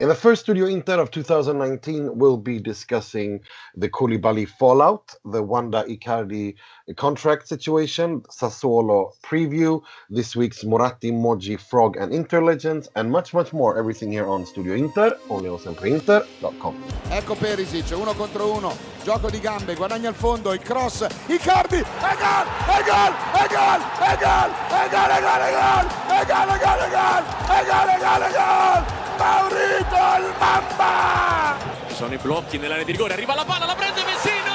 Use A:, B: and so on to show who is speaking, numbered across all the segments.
A: In the first Studio Inter of 2019, we'll be discussing the Koulibaly fallout, the Wanda Icardi contract situation, Sassuolo preview, this week's Moratti, Moggi, Frog and Inter Legends, and much, much more. Everything here on Studio Inter, only on SempreInter.com.
B: Ecco Perisic, 1 contro 1, gioco di gambe, guadagna il fondo, il cross, Icardi, e gol, e gol, e gol, e gol, e gol, e gol, e gol, e gol, e gol, e gol, e gol, e gol, e gol, Maurito il Mamba!
C: Sono i blocchi nell'area di rigore, arriva la palla, la prende Messino!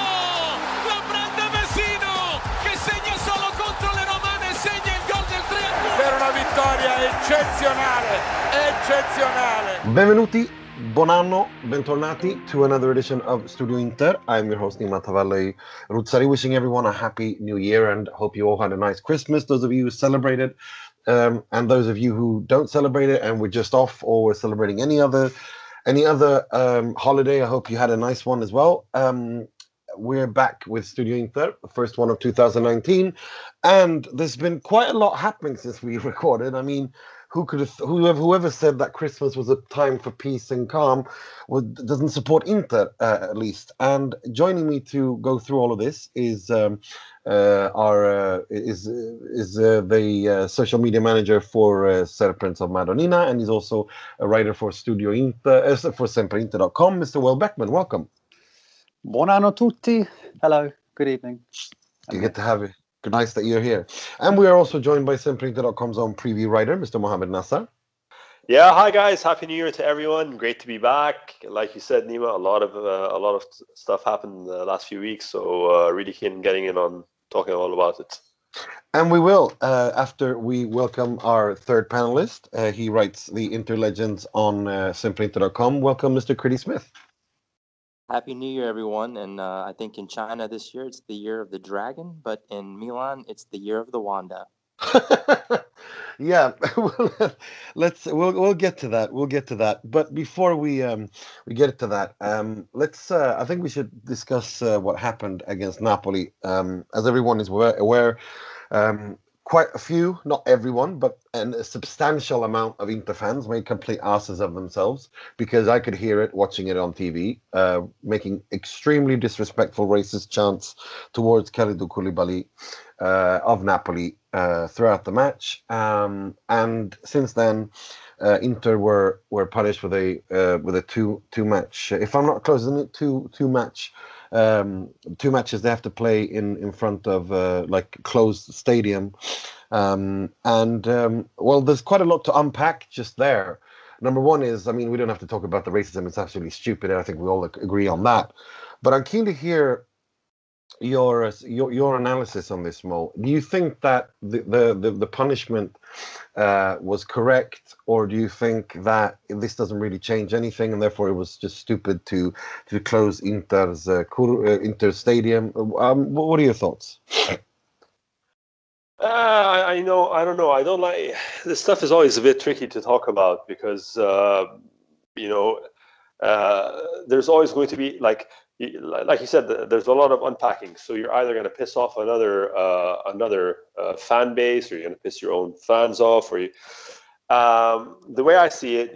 C: La prende Messino! Che segna solo contro le romane, segna il gol del 3-2!
B: Per una vittoria eccezionale, eccezionale!
A: Benvenuti, buon anno, bentornati to another edition of Studio Inter. I'm your host Nima Ruzzari, wishing everyone a happy new year and hope you all had a nice Christmas, those of you who celebrated. And those of you who don't celebrate it and were just off or were celebrating any other holiday, I hope you had a nice one as well. We're back with Studio Inter, the first one of 2019, and there's been quite a lot happening since we recorded. I mean, whoever said that Christmas was a time for peace and calm doesn't support Inter, at least. And joining me to go through all of this is the social media manager for SempreInter, Nima, and he's also a writer for Studio Inter, for SempreInter.com. Mr. Will Beckman, welcome.
D: Buon anno tutti. Hello. Good evening.
A: Good to have you. Nice that you're here. And we are also joined by SempreInter.com's own preview writer, Mr. Mohamed Nassar.
E: Yeah, hi guys. Happy New Year to everyone. Great to be back. Like you said, Nima, a lot of stuff happened the last few weeks, so really keen getting in on talking all about it.
A: And we will, after we welcome our third panelist. He writes the Inter Legends on SempreInter.com. Welcome, Mr. Critty Smith.
F: Happy New Year, everyone. And I think in China this year, it's the year of the dragon, but in Milan, it's the year of the Wanda.
A: Yeah, we'll get to that. We'll get to that. But before we get to that, I think we should discuss what happened against Napoli. As everyone is aware, quite a few, not everyone, but a substantial amount of Inter fans made complete asses of themselves, because I could hear it watching it on TV, making extremely disrespectful racist chants towards Koulibaly of Napoli throughout the match. And since then, Inter were punished with a two match. If I'm not close, isn't it two matches they have to play in front of like closed stadium, well, there's quite a lot to unpack just there. Number one is, I mean, we don't have to talk about the racism; it's absolutely stupid, and I think we all agree on that. But I'm keen to hear your analysis on this, Mo. Do you think that the punishment was correct, or do you think that this doesn't really change anything, and therefore it was just stupid to close Inter's Inter stadium? What are your thoughts?
E: I don't know. I don't like this stuff. Is always a bit tricky to talk about because there's always going to be like you said, there's a lot of unpacking. So you're either going to piss off another fan base, or you're going to piss your own fans off, or the way I see it,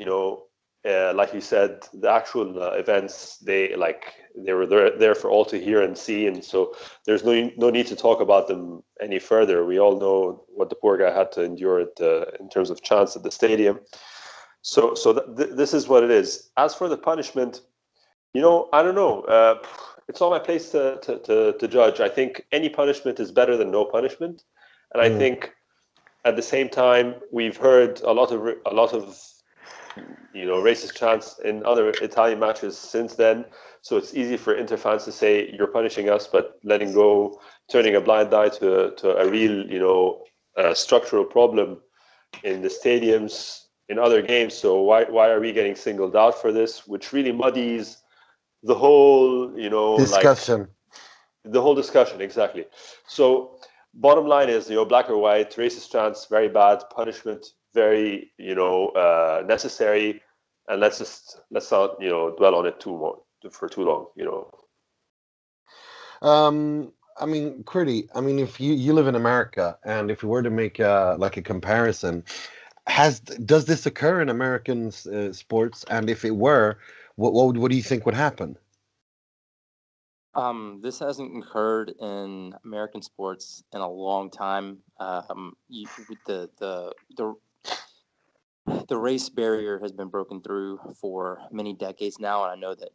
E: like you said, the actual events, they were there for all to hear and see, and so there's no need to talk about them any further. We all know what the poor guy had to endure in terms of chants at the stadium. So this is what it is. As for the punishment, I don't know. It's not my place to judge. I think any punishment is better than no punishment, and I think at the same time we've heard a lot of racist chants in other Italian matches since then. So it's easy for Inter fans to say you're punishing us, but turning a blind eye to a real structural problem in the stadiums in other games. So why are we getting singled out for this, which really muddies the whole
A: discussion.
E: The whole discussion, exactly. So bottom line is, black or white, racist chants, very bad, punishment, very necessary, and let's not dwell on it for too long.
A: I mean, Critty, if you live in America, and if we were to make a comparison, does this occur in American sports? And if it were, what do you think would happen?
F: This hasn't occurred in American sports in a long time. With the race barrier has been broken through for many decades now, and I know that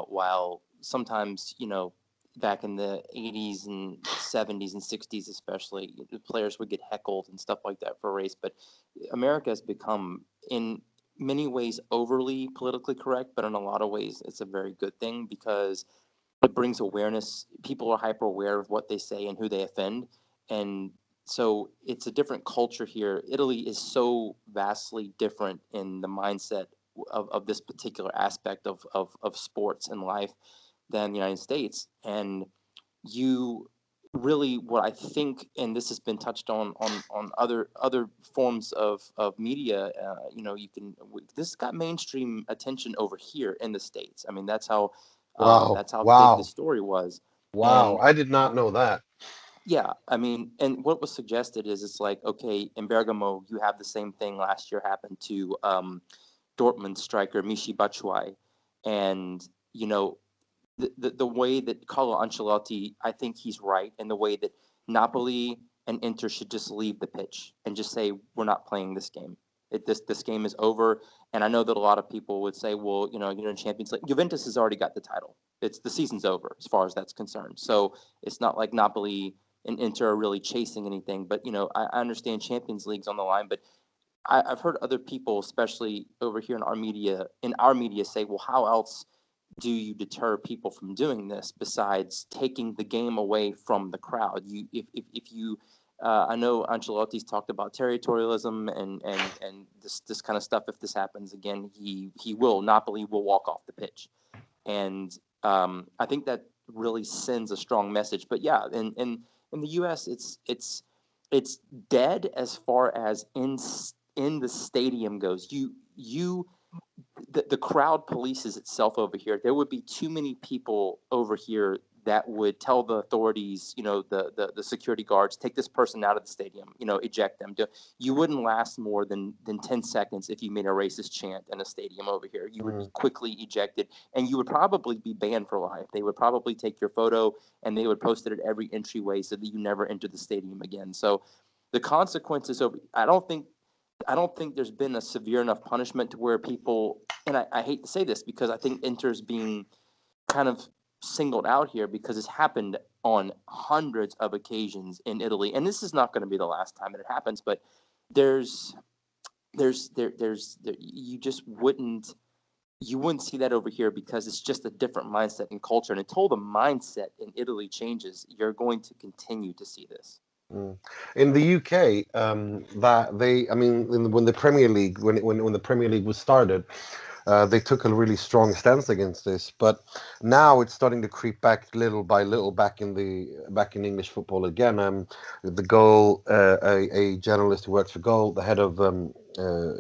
F: while sometimes, back in the 80s and 70s and 60s especially, the players would get heckled and stuff like that for race, but America has become, in many ways, overly politically correct, but in a lot of ways it's a very good thing, because it brings awareness. People are hyper aware of what they say and who they offend, and so it's a different culture here. Italy is so vastly different in the mindset of this particular aspect of sports and life than the United States. And you really, what I think, and this has been touched on other forms of media, this got mainstream attention over here in the States. I mean, that's how
A: Wow,
F: big the
A: wow,
F: story was.
A: wow!
F: And
A: I did not know that.
F: yeah, I mean, and what was suggested is, it's like, okay, in Bergamo, you have the same thing last year happened to Dortmund striker Michy Batshuayi. And, the way that Carlo Ancelotti, I think he's right, and the way that Napoli and Inter should just leave the pitch and just say, we're not playing this game. This game is over. And I know that a lot of people would say, well, you're in Champions League. Juventus has already got the title. The season's over as far as that's concerned. So it's not like Napoli and Inter are really chasing anything. But I understand Champions League's on the line. But I've heard other people, especially over here in our media, say, well, how else do you deter people from doing this besides taking the game away from the crowd? If you, I know Ancelotti's talked about territorialism and this kind of stuff. If this happens again, Napoli will walk off the pitch, and I think that really sends a strong message. But yeah, in the U.S., it's dead as far as in the stadium goes. The crowd polices itself over here. There would be too many people over here that would tell the authorities, the security guards, take this person out of the stadium, eject them. You wouldn't last more than 10 seconds if you made a racist chant in a stadium over here. You would be quickly ejected, and you would probably be banned for life. They would probably take your photo and they would post it at every entryway so that you never enter the stadium again. So the consequences I don't think there's been a severe enough punishment to where people, and I hate to say this because I think Inter's being kind of singled out here because it's happened on hundreds of occasions in Italy, and this is not going to be the last time that it happens. But you just wouldn't see that over here because it's just a different mindset and culture. And until the mindset in Italy changes, you're going to continue to see this.
A: In the UK, when the Premier League, when the Premier League was started, they took a really strong stance against this. But now it's starting to creep back little by little back in English football again. The Goal, a journalist who works for Goal, the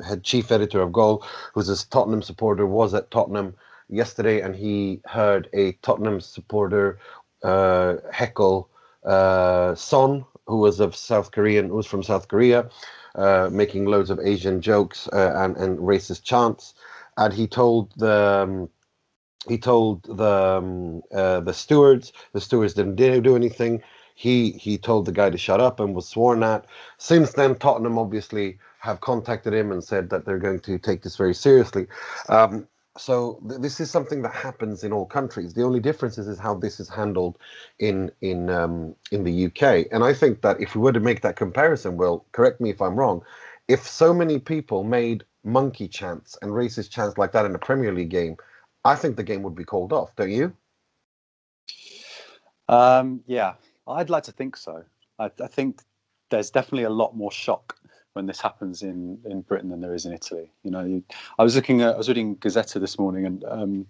A: head chief editor of Goal, who's a Tottenham supporter, was at Tottenham yesterday, and he heard a Tottenham supporter heckle Son, who was from South Korea, making loads of Asian jokes and racist chants, and he told the stewards. The stewards didn't do anything. He told the guy to shut up and was sworn at. Since then, Tottenham obviously have contacted him and said that they're going to take this very seriously. So this is something that happens in all countries. The only difference is how this is handled in the UK. And I think that if we were to make that comparison, Will, correct me if I'm wrong, if so many people made monkey chants and racist chants like that in a Premier League game, I think the game would be called off. Don't you?
D: Yeah, I'd like to think so. I think there's definitely a lot more shock when this happens in Britain than there is in Italy. I was reading Gazzetta this morning and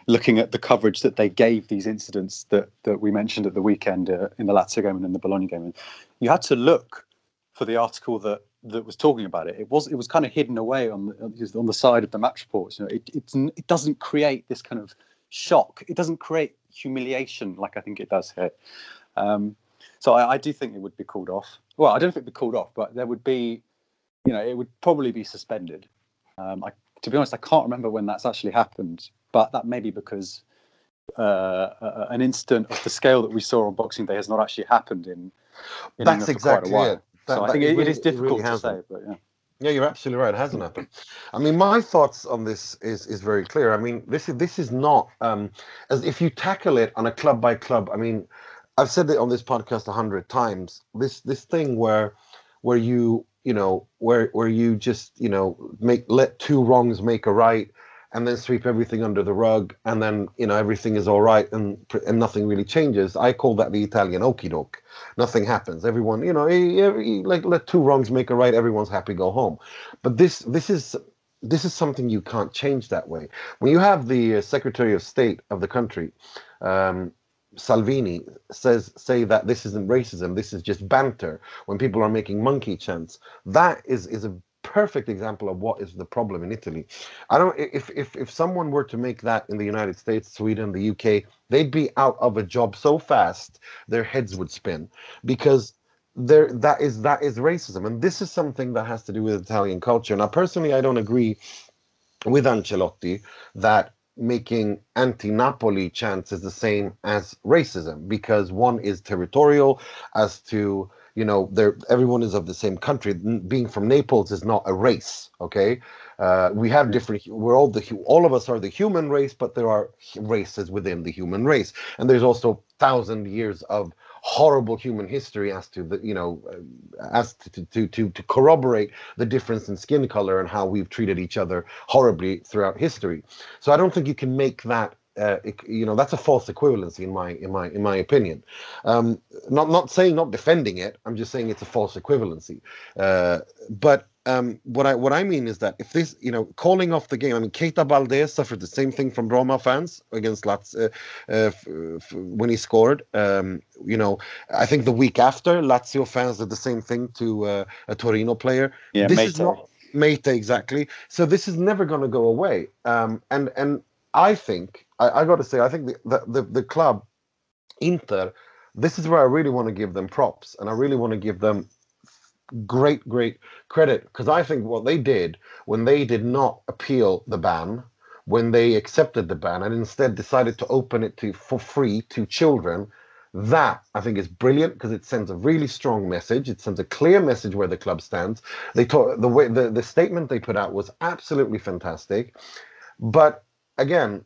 D: looking at the coverage that they gave these incidents that we mentioned at the weekend in the Lazio game and in the Bologna game. And you had to look for the article that was talking about it. It was kind of hidden away on the side of the match reports. It doesn't create this kind of shock. It doesn't create humiliation like I think it does here. So I do think it would be called off. Well, I don't think it'd be called off, but there would be it would probably be suspended. To be honest, I can't remember when that's actually happened, but that may be because an incident of the scale that we saw on Boxing Day has not actually happened in
A: That's
D: England for quite a
A: exactly
D: while.
A: it.
D: So I think it is difficult to say,
A: hasn't.
D: but yeah.
A: Yeah, you're absolutely right. It hasn't happened. I mean, my thoughts on this is very clear. I mean, this is not as if you tackle it on a club by club. I mean, I've said it on this podcast 100 times. This thing where where you just let two wrongs make a right, and then sweep everything under the rug, and then everything is all right, and nothing really changes. I call that the Italian okie doke. Nothing happens. Everyone, like let two wrongs make a right. Everyone's happy, go home. But this is something you can't change that way. When you have the Secretary of State of the country, Salvini, say that this isn't racism, this is just banter, when people are making monkey chants, that is a perfect example of what is the problem in Italy. I don't if someone were to make that in the United States, Sweden, the UK, they'd be out of a job so fast their heads would spin, because that is racism, and this is something that has to do with Italian culture. Now, personally, I don't agree with Ancelotti that making anti-Napoli chants is the same as racism, because one is territorial as to everyone is of the same country. Being from Naples is not a race. Okay, we have different. We're all of us are the human race, but there are races within the human race, and there's also 1,000 years of horrible human history as to the as to corroborate the difference in skin color and how we've treated each other horribly throughout history. So I don't think you can make that. That's a false equivalency in my opinion. Not defending it. I'm just saying it's a false equivalency. But what I mean is that if this, calling off the game. I mean, Keita Balde suffered the same thing from Roma fans against Lazio when he scored. I think the week after, Lazio fans did the same thing to a Torino player.
D: Yeah,
A: this
D: Mate.
A: is not Mate, exactly. So this is never going to go away. And I think I got to say, I think the club Inter, this is where I really want to give them props, and I really want to give them great credit, because I think what they did when they did not appeal the ban, when they accepted the ban and instead decided to open it for free to children, that I think is brilliant, because it sends a really strong message. It sends a clear message where the club stands. They talk, the statement they put out was absolutely fantastic. But again,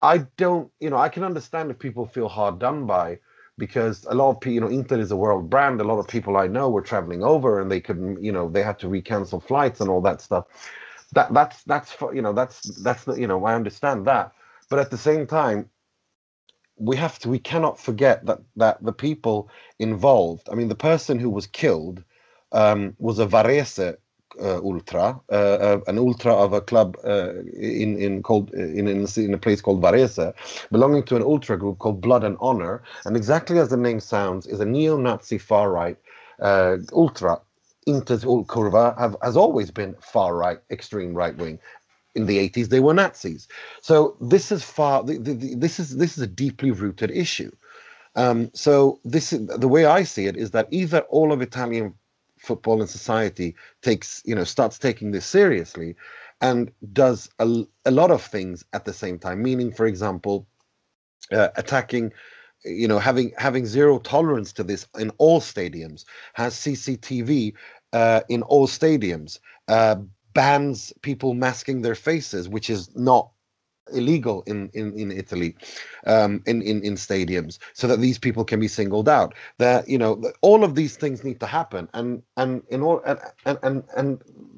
A: I don't, I can understand if people feel hard done by, because a lot of people, Inter is a world brand. A lot of people I know were traveling over, and they couldn't, they had to recancel flights and all that stuff. That's I understand that, but at the same time, we cannot forget that the people involved. I mean, the person who was killed was a Varese ultra, an ultra of a club in a place called Varese, belonging to an ultra group called Blood and Honor, and exactly as the name sounds, is a neo-Nazi far-right ultra. Inter's Curva has always been far-right, extreme right-wing. In the 80s, they were Nazis. So this is this is a deeply rooted issue. So this is the way I see it, is that either all of Italian football and society starts taking this seriously and does a lot of things at the same time, meaning, for example, attacking, having zero tolerance to this in all stadiums, has CCTV in all stadiums, bans people masking their faces, which is not illegal in Italy, in stadiums, so that these people can be singled out. That all of these things need to happen, and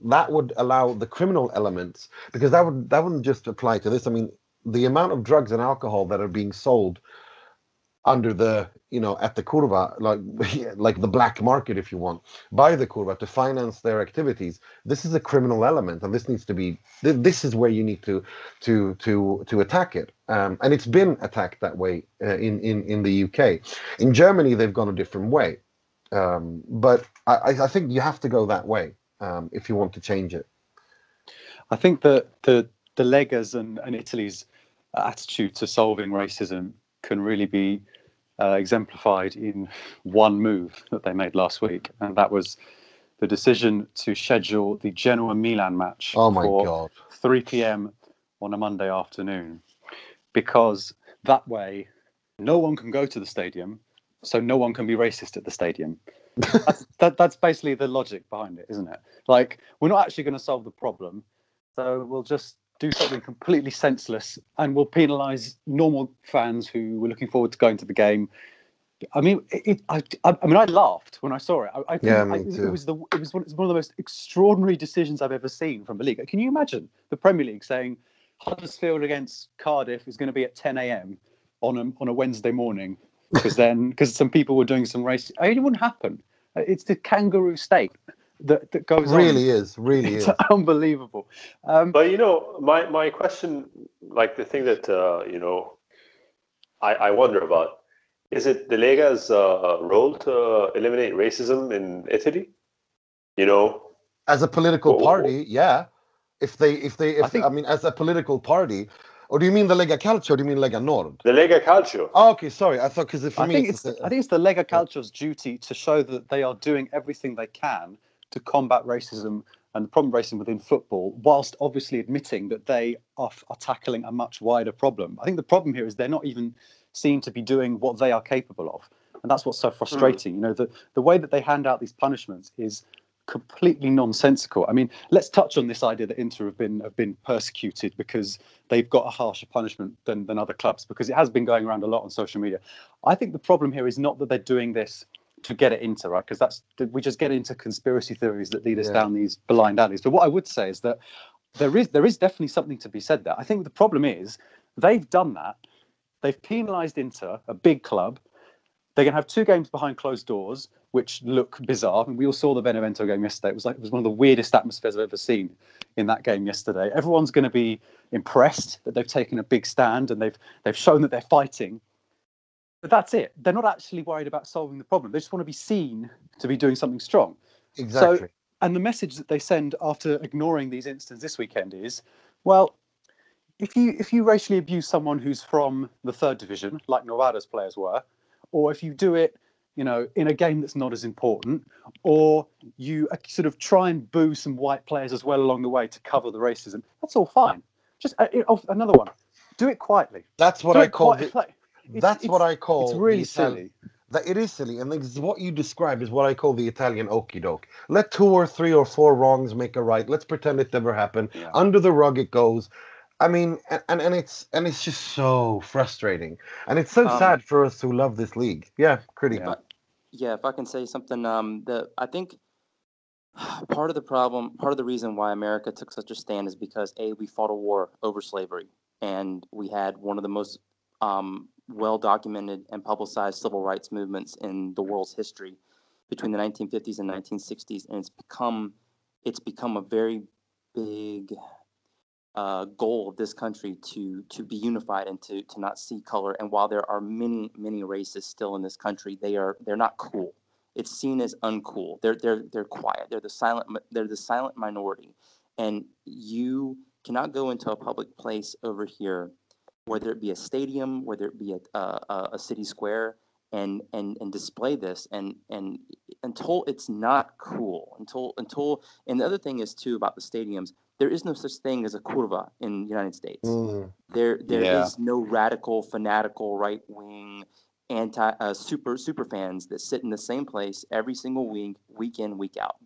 A: that would allow the criminal elements, because that wouldn't just apply to this. I mean, the amount of drugs and alcohol that are being sold under the at the curva, like the black market, if you want, by the curva to finance their activities, this is a criminal element, and this needs to be, this is where you need to attack it, and it's been attacked that way in the UK. In Germany, they've gone a different way, but I think you have to go that way if you want to change it.
D: I think that the Lega's and Italy's attitude to solving racism can really be exemplified in one move that they made last week, and that was the decision to schedule the Genoa-Milan match
A: Oh my
D: for
A: God.
D: 3 p.m. on a Monday afternoon, because that way no one can go to the stadium, so no one can be racist at the stadium. That's basically the logic behind it, isn't it? Like, we're not actually going to solve the problem, so we'll just do something completely senseless, and we'll penalise normal fans who were looking forward to going to the game. I mean, I laughed when I saw it. I think
A: me
D: it
A: too.
D: was one of the most extraordinary decisions I've ever seen from the league. Can you imagine the Premier League saying Huddersfield against Cardiff is going to be at 10 a.m. on a Wednesday morning because some people were doing some race? I mean, it wouldn't happen. It's the kangaroo state that goes on.
A: Really is.
D: It's unbelievable.
E: But my question, like the thing that I wonder about, is it the Lega's role to eliminate racism in Italy?
A: As a political party, yeah. I mean, as a political party, or do you mean the Lega Calcio? Or do you mean Lega Nord?
E: The Lega Calcio.
A: Oh, okay, sorry. I thought because
D: I think it's the Lega Calcio's duty to show that they are doing everything they can to combat racism and the problem of racism within football, whilst obviously admitting that they are tackling a much wider problem. I think the problem here is they're not even seen to be doing what they are capable of, and that's what's so frustrating. The way that they hand out these punishments is completely nonsensical. I mean, let's touch on this idea that Inter have been persecuted because they've got a harsher punishment than other clubs, because it has been going around a lot on social media. I think the problem here is not that they're doing this to get at Inter, right? Because we just get into conspiracy theories that lead us down these blind alleys. But what I would say is that there is definitely something to be said there. I think the problem is they've done that. They've penalised Inter, a big club. They're going to have 2 games behind closed doors, which look bizarre. I mean, we all saw the Benevento game yesterday. It was one of the weirdest atmospheres I've ever seen in that game yesterday. Everyone's going to be impressed that they've taken a big stand and they've shown that they're fighting. But that's it. They're not actually worried about solving the problem. They just want to be seen to be doing something strong.
A: Exactly.
D: So, and the message that they send after ignoring these incidents this weekend is, well, if you racially abuse someone who's from the 3rd division, like Novara's players were, or if you do it, in a game that's not as important, or you sort of try and boo some white players as well along the way to cover the racism, that's all fine. Just another one. Do it quietly.
A: That's what I call it.
D: It's really silly.
A: It is silly, and this is what you described is what I call the Italian okie doke. Let 2 or 3 or 4 wrongs make a right. Let's pretend it never happened. Yeah. Under the rug it goes. I mean, and it's just so frustrating, and it's so sad for us who love this league. Yeah, Critty.
F: If I can say something, I think part of the reason why America took such a stand is because we fought a war over slavery, and we had one of the most well-documented and publicized civil rights movements in the world's history between the 1950s and 1960s, and it's become a very big goal of this country to be unified and to not see color. And while there are many racists still in this country, they're not cool. It's seen as uncool. They're quiet. They're the silent minority, and you cannot go into a public place over here, whether it be a stadium, whether it be a city square, and display this and until it's not cool, until and the other thing is too about the stadiums, there is no such thing as a curva in the United States. There is no radical, fanatical, right wing, super fans that sit in the same place every single week in, week out.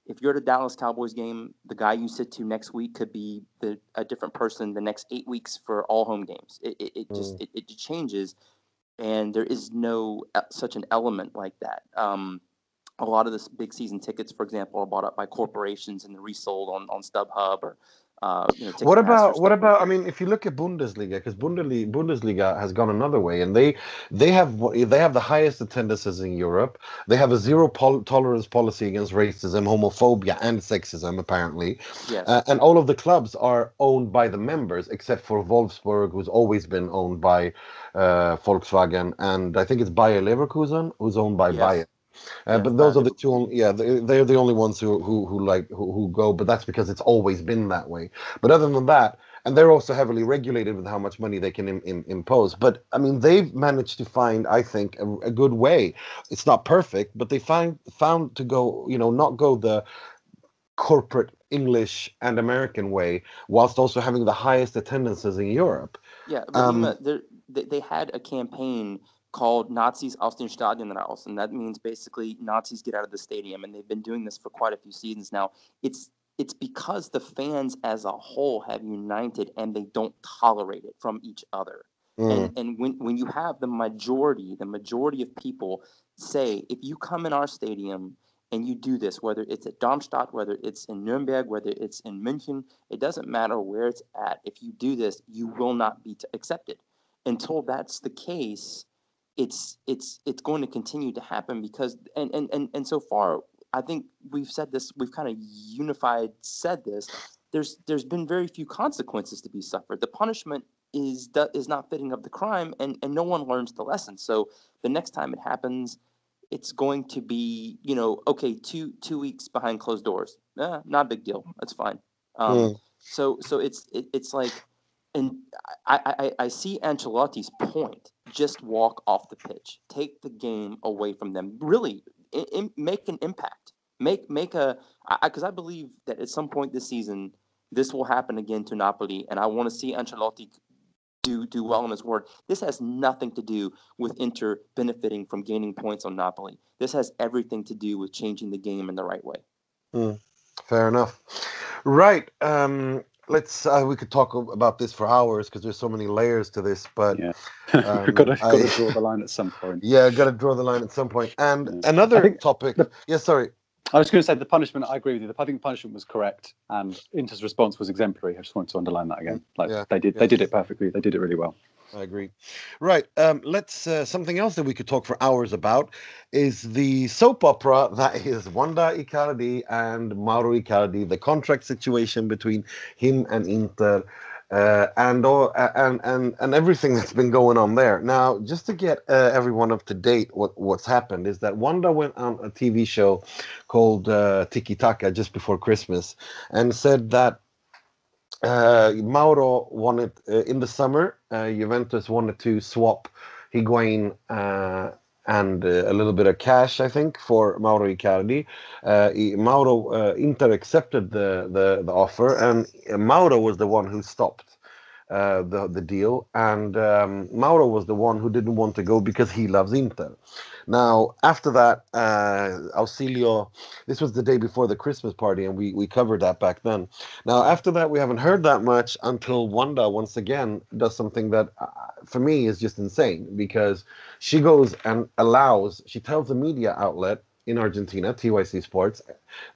F: If you're at a Dallas Cowboys game, the guy you sit to next week could be a different person the next 8 weeks for all home games. It changes, and there is no such an element like that. A lot of the big season tickets, for example, are bought up by corporations and they're resold on StubHub or
A: what about? I mean, if you look at Bundesliga, because Bundesliga has gone another way, and they have the highest attendances in Europe. They have a zero tolerance policy against racism, homophobia, and sexism, apparently.
F: Yes.
A: And all of the clubs are owned by the members, except for Wolfsburg, who's always been owned by Volkswagen, and I think it's Bayer Leverkusen, who's owned by Bayer. But those are the two. They're the only ones who go. But that's because it's always been that way. But other than that, and they're also heavily regulated with how much money they can impose. But I mean, they've managed to find, I think, a good way. It's not perfect, but they found to go, not go the corporate English and American way, whilst also having the highest attendances in Europe.
F: Yeah, but Nima, they had a campaign called Nazis aus den Stadien raus, and that means basically Nazis get out of the stadium, and they've been doing this for quite a few seasons now. It's because the fans as a whole have united and they don't tolerate it from each other. And when you have the majority of people say, if you come in our stadium and you do this, whether it's at Darmstadt, whether it's in Nuremberg, whether it's in München, it doesn't matter where it's at. If you do this, you will not be accepted. Until that's the case, it's going to continue to happen because and so far, I think we've said this, we've kind of said this. There's been very few consequences to be suffered. The punishment is not fitting of the crime, and no one learns the lesson. So the next time it happens, it's going to be, okay, two weeks behind closed doors. Not a big deal. That's fine. So it's like, and I see Ancelotti's point. Just walk off the pitch. Take the game away from them. Really, make an impact. Make because I believe that at some point this season, this will happen again to Napoli, and I want to see Ancelotti do well in his work. This has nothing to do with Inter benefiting from gaining points on Napoli. This has everything to do with changing the game in the right way.
A: Fair enough. Right. Let's. We could talk about this for hours because there's so many layers to this. But
D: we've got to draw the line at some point.
A: Yeah, got to draw the line at some point. And another topic. Sorry.
D: I was going to say the punishment. I agree with you. I think the punishment was correct, and Inter's response was exemplary. I just wanted to underline that again. They did it perfectly. They did it really well.
A: I agree. Right. Let's. Something else that we could talk for hours about is the soap opera that is Wanda Icardi and Mauro Icardi. The contract situation between him and Inter. And everything that's been going on there. Now, just to get everyone up to date, what's happened is that Wanda went on a TV show called Tiki Taka just before Christmas and said that Mauro wanted in the summer. Juventus wanted to swap Higuain and a little bit of cash, I think, for Mauro Icardi. Inter accepted the offer, and Mauro was the one who stopped the deal, and Mauro was the one who didn't want to go because he loves Inter. Now, after that, Ausilio, this was the day before the Christmas party, and we covered that back then. Now, after that, we haven't heard that much until Wanda once again does something that, for me, is just insane, because she goes and she tells the media outlet in Argentina, TYC Sports,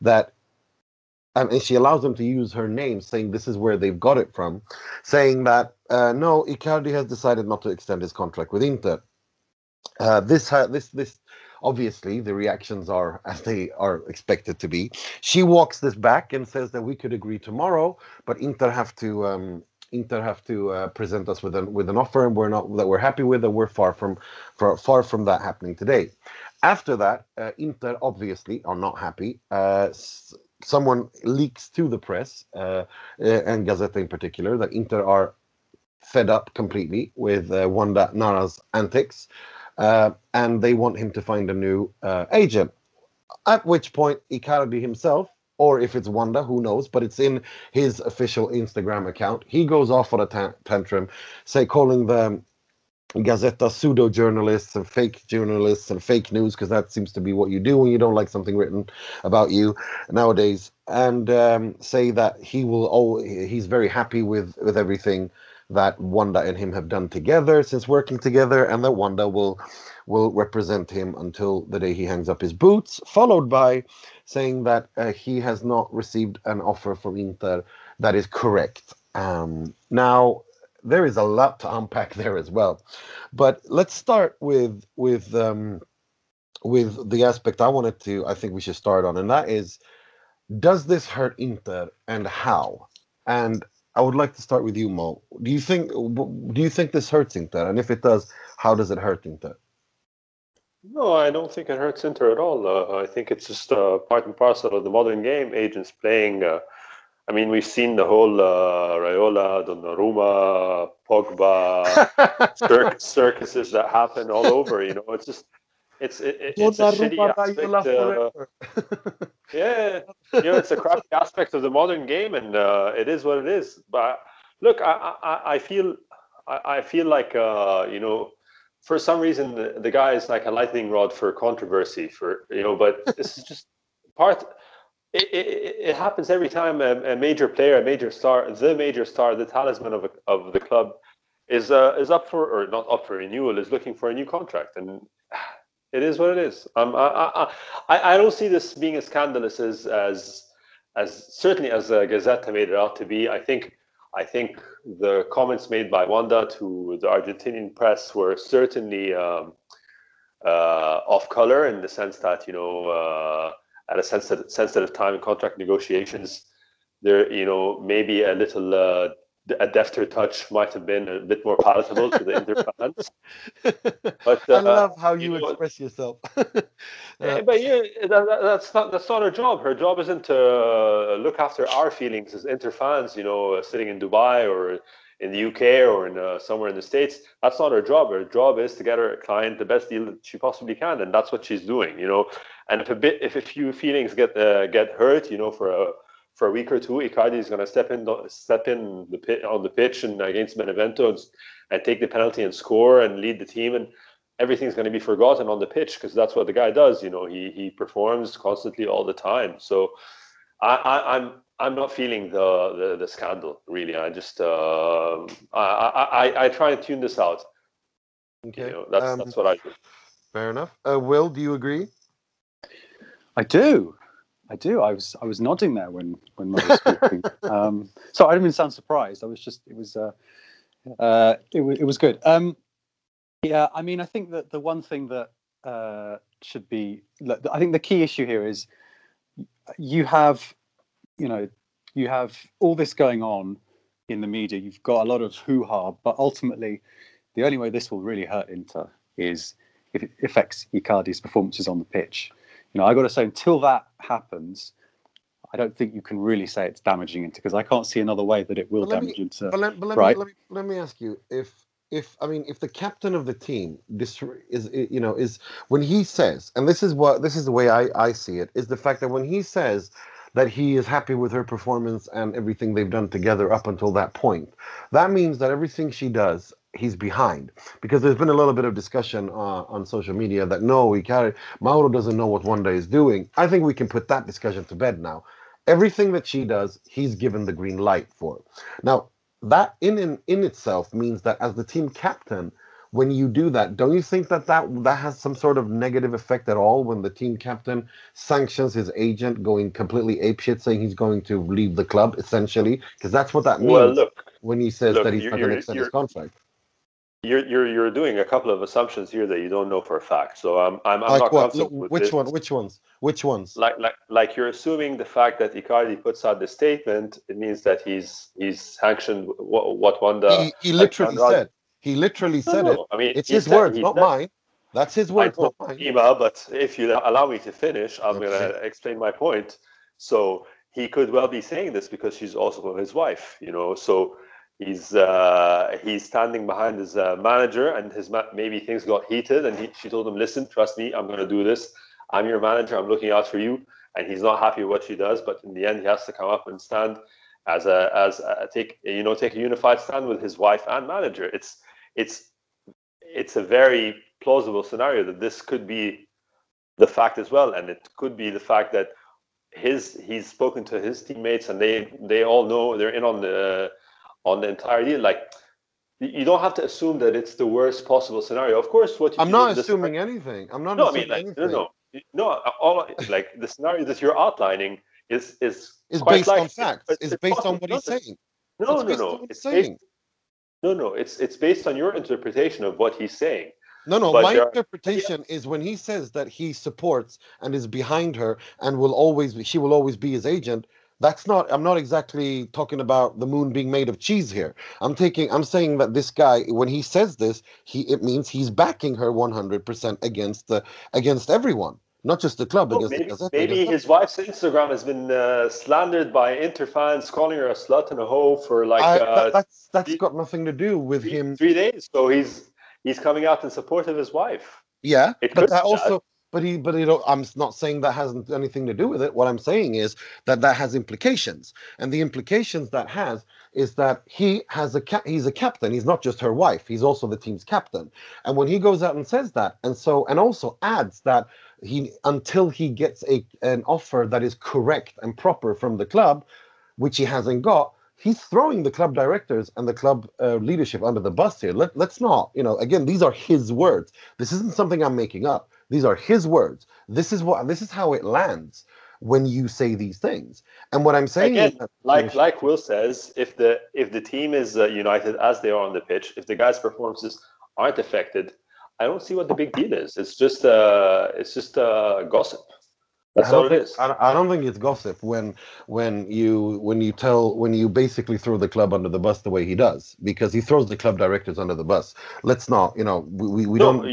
A: that, and she allows them to use her name, saying this is where they've got it from, saying that, no, Icardi has decided not to extend his contract with Inter. This obviously the reactions are as they are expected to be. She walks this back and says that we could agree tomorrow, but Inter have to present us with an offer, and we're happy with, and we're far from that happening today. After that, Inter obviously are not happy. Someone leaks to the press and Gazzetta in particular that Inter are fed up completely with Wanda Nara's antics. And they want him to find a new agent. At which point, Icardi himself, or if it's Wanda, who knows, but it's in his official Instagram account, he goes off on a tantrum, calling the Gazzetta pseudo-journalists and fake journalists and fake news, because that seems to be what you do when you don't like something written about you nowadays, and say that he's very happy with everything that Wanda and him have done together since working together, and that Wanda will represent him until the day he hangs up his boots, followed by saying that he has not received an offer from Inter that is correct. Now, there is a lot to unpack there as well, but let's start with the aspect I think we should start on, and that is, does this hurt Inter, and how? And I would like to start with you, Mo. Do you think this hurts Inter? And if it does, how does it hurt Inter?
E: No, I don't think it hurts Inter at all. I think it's just part and parcel of the modern game. Agents playing I mean, we've seen the whole Raiola, Donnarumma, Pogba circuses that happen all over. It's just it's a shitty
A: Donnarumma,
E: aspect.
A: Raiola forever.
E: Yeah, it's a crappy aspect of the modern game, and it is what it is. But look, I feel like for some reason the guy is like a lightning rod for controversy. But this is just part. It happens every time a major player, the major star, the talisman of the club is up for, or not up for renewal, is looking for a new contract, and it is what it is. I don't see this being as scandalous as certainly as Gazzetta made it out to be. I think the comments made by Wanda to the Argentinian press were certainly off color, in the sense that at a sensitive time in contract negotiations, there maybe a little a defter touch might have been a bit more palatable to the Inter fans. But
A: I love how you express yourself.
E: But that's not her job. Her job isn't to look after our feelings as Inter fans, sitting in Dubai or in the UK or in somewhere in the States. That's not her job. Her job is to get her client the best deal that she possibly can, and that's what she's doing. And if a few feelings get hurt, for a week or two, Icardi is going to step in on the pitch and against Benevento and take the penalty and score and lead the team, and everything's going to be forgotten on the pitch, because that's what the guy does. He performs constantly all the time. So I'm not feeling the scandal, really. I just I try and tune this out.
A: Okay,
E: that's what I do.
A: Fair enough. Will, do you agree?
D: I do. I was nodding there when Mo was speaking. So I didn't even sound surprised. I was just it was good. Yeah, I mean, I think that the one thing that should be, I think the key issue here is you have all this going on in the media. You've got a lot of hoo-ha, but ultimately, the only way this will really hurt Inter is if it affects Icardi's performances on the pitch. I got to say, until that happens, I don't think you can really say it's damaging Inter, because I can't see another way that it will damage Inter.
A: Let me ask you, if the captain of the team, this is when he says, and this is the way I see it, is the fact that when he says that he is happy with her performance and everything they've done together up until that point, that means that everything she does, he's behind, because there's been a little bit of discussion on social media that Mauro doesn't know what Wanda is doing. I think we can put that discussion to bed now. Everything that she does, he's given the green light for. Now, that in itself means that as the team captain, when you do that, don't you think that has some sort of negative effect at all, when the team captain sanctions his agent going completely apeshit, saying he's going to leave the club, essentially? Because that's what that means when he says that he's not going to extend his contract.
E: You're doing a couple of assumptions here that you don't know for a fact. So I'm not comfortable with
A: which ones? Which ones?
E: Like you're assuming the fact that Icardi puts out the statement, it means that he's sanctioned what Wanda.
A: He literally said. He literally said it.
E: I mean,
A: it's his words, not mine. That's his words, not mine.
E: Nima, but if you allow me to finish, I'm going to explain my point. So he could well be saying this because she's also his wife. So. He's standing behind his manager, and maybe things got heated, and she told him, "Listen, trust me, I'm going to do this. I'm your manager. I'm looking out for you." And he's not happy with what she does, but in the end, he has to come up and stand take a unified stand with his wife and manager. It's a very plausible scenario that this could be the fact as well, and it could be the fact that he's spoken to his teammates, and they all know, they're in on the entire deal. Like, you don't have to assume that it's the worst possible scenario. Of course,
A: I'm not assuming anything. I'm not.
E: No. All like the scenario that you're outlining is
A: based on facts. It's based on what he's saying.
E: It's based on your interpretation of what he's saying.
A: No. My interpretation is when he says that he supports and is behind her and she will always be his agent. I'm not exactly talking about the moon being made of cheese here. I'm saying that this guy, when he says this, it means he's backing her 100% against everyone. not just the club,
E: Oh,
A: against the Gazzetta.
E: maybe his wife's Instagram has been slandered by Inter fans, calling her a slut and a hoe for like
A: That's got nothing to do with him.
E: 3 days. So he's coming out in support of his wife.
A: Yeah,
E: It
A: but
E: could
A: that
E: be that.
A: also, but you know, I'm not saying that hasn't anything to do with it. What I'm saying is that has implications, and the implications that has is that he's a captain. He's not just her wife. He's also the team's captain. And when he goes out and says that, and also adds that until he gets an offer that is correct and proper from the club, which he hasn't got, he's throwing the club directors and the club leadership under the bus here. Let's not, you know, again, these are his words. This isn't something I'm making up. These are his words. This is how it lands when you say these things. And what I'm saying
E: again,
A: is that,
E: like Will says, if the team is united as they are on the pitch, if the guys' performances aren't affected, I don't see what the big deal is. It's just gossip. That's all it is.
A: I don't think it's gossip when you basically throw the club under the bus the way he does, because he throws the club directors under the bus. Let's not, you know, we
E: No,
A: don't.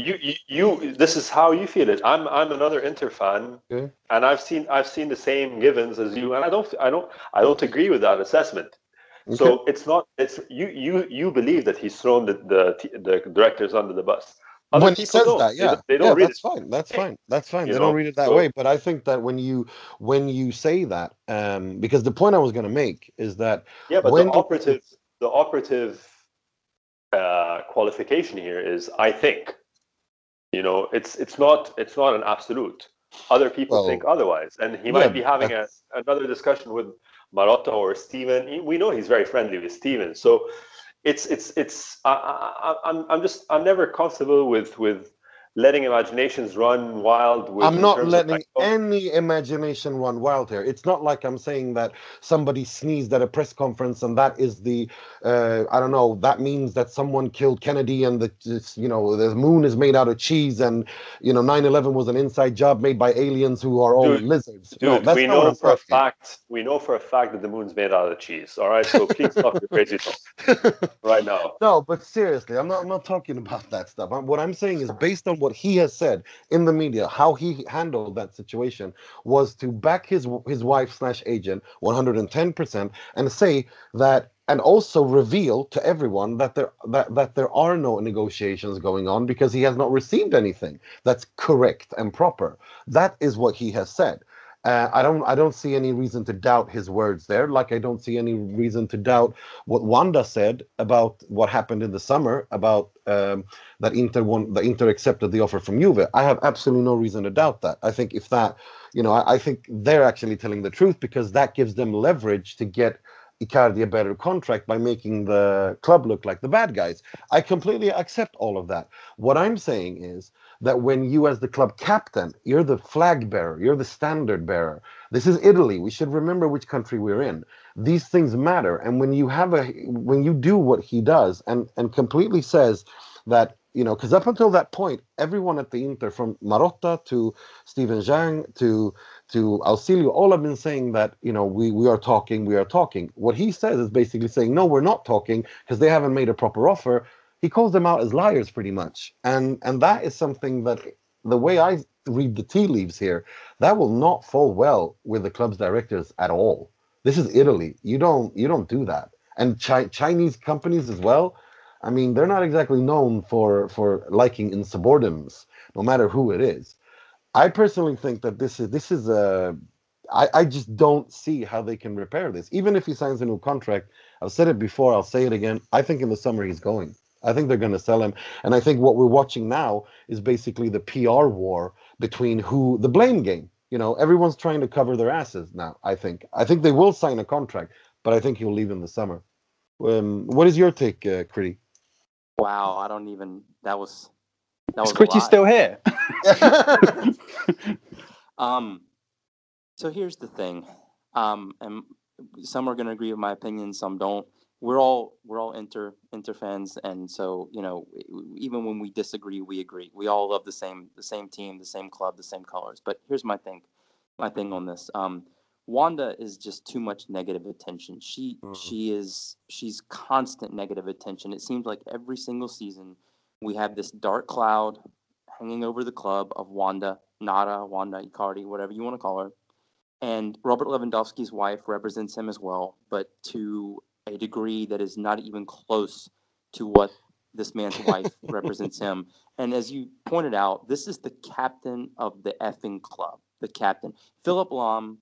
E: you. This is how you feel it. I'm another Inter fan,
A: Okay.
E: and I've seen the same givens as you, and I don't agree with that assessment.
A: Okay.
E: So it's you believe that he's thrown the directors under the bus. Other
A: When he
E: people
A: says
E: don't.
A: that, yeah,
E: They don't read
A: that's
E: it.
A: fine. That's fine. That's fine.
E: You
A: They don't
E: know,
A: read it that
E: so-
A: way. But I think that when you say that, because the point I was going to make is that
E: Yeah, but
A: when
E: the operative qualification here is, I think. You know, it's not an absolute. Other people think otherwise, and he might be having another discussion with Marotta or Steven. We know he's very friendly with Steven, so I'm never comfortable with letting imaginations run wild.
A: I'm not letting any imagination run wild here. It's not like I'm saying that somebody sneezed at a press conference and that is I don't know, that means that someone killed Kennedy and the moon is made out of cheese and 9/11 was an inside job made by aliens who are all lizards.
E: Dude,
A: no, that's
E: we
A: not what
E: know
A: I'm
E: for a
A: saying.
E: fact. We know for a fact that the moon's made out of cheese. All right, so please stop your crazy talk right now.
A: No, but seriously, I'm not talking about that stuff. What I'm saying is based on what he has said in the media, how he handled that situation was to back his wife/agent 110% and say that, and also reveal to everyone that there are no negotiations going on because he has not received anything that's correct and proper. That is what he has said. I don't see any reason to doubt his words there. Like I don't see any reason to doubt what Wanda said about what happened in the summer about that Inter accepted the offer from Juve. I have absolutely no reason to doubt that. I think if that, I think they're actually telling the truth because that gives them leverage to get Icardi a better contract by making the club look like the bad guys. I completely accept all of that. What I'm saying is that when you as the club captain, you're the flag bearer, you're the standard bearer. This is Italy. We should remember which country we're in. These things matter. And when you do what he does and completely says that, because up until that point, everyone at the Inter, from Marotta to Steven Zhang to Ausilio, all have been saying that, we are talking. What he says is basically saying, no, we're not talking because they haven't made a proper offer. He calls them out as liars pretty much. And that is something that, the way I read the tea leaves here, that will not fall well with the club's directors at all. This is Italy. You don't do that. And Chinese companies as well. I mean, they're not exactly known for liking insubordinates, no matter who it is. I personally think that this is I just don't see how they can repair this. Even if he signs a new contract, I've said it before, I'll say it again. I think in the summer he's going. I think they're going to sell him. And I think what we're watching now is basically the PR war between the blame game. Everyone's trying to cover their asses now, I think. I think they will sign a contract, but I think he'll leave in the summer. What is your take, Critty?
F: Wow, I don't even. That was.
D: Is Critty still here?
F: So here's the thing, and some are going to agree with my opinion, some don't. We're all Inter fans, and so even when we disagree, we agree. We all love the same team, the same club, the same colors. But here's my thing on this. Wanda is just too much negative attention. She's constant negative attention. It seems like every single season we have this dark cloud hanging over the club of Wanda Nara, Wanda, Icardi, whatever you want to call her. And Robert Lewandowski's wife represents him as well, but to a degree that is not even close to what this man's wife represents him. And as you pointed out, this is the captain of the effing club, the captain. Philip Lahm,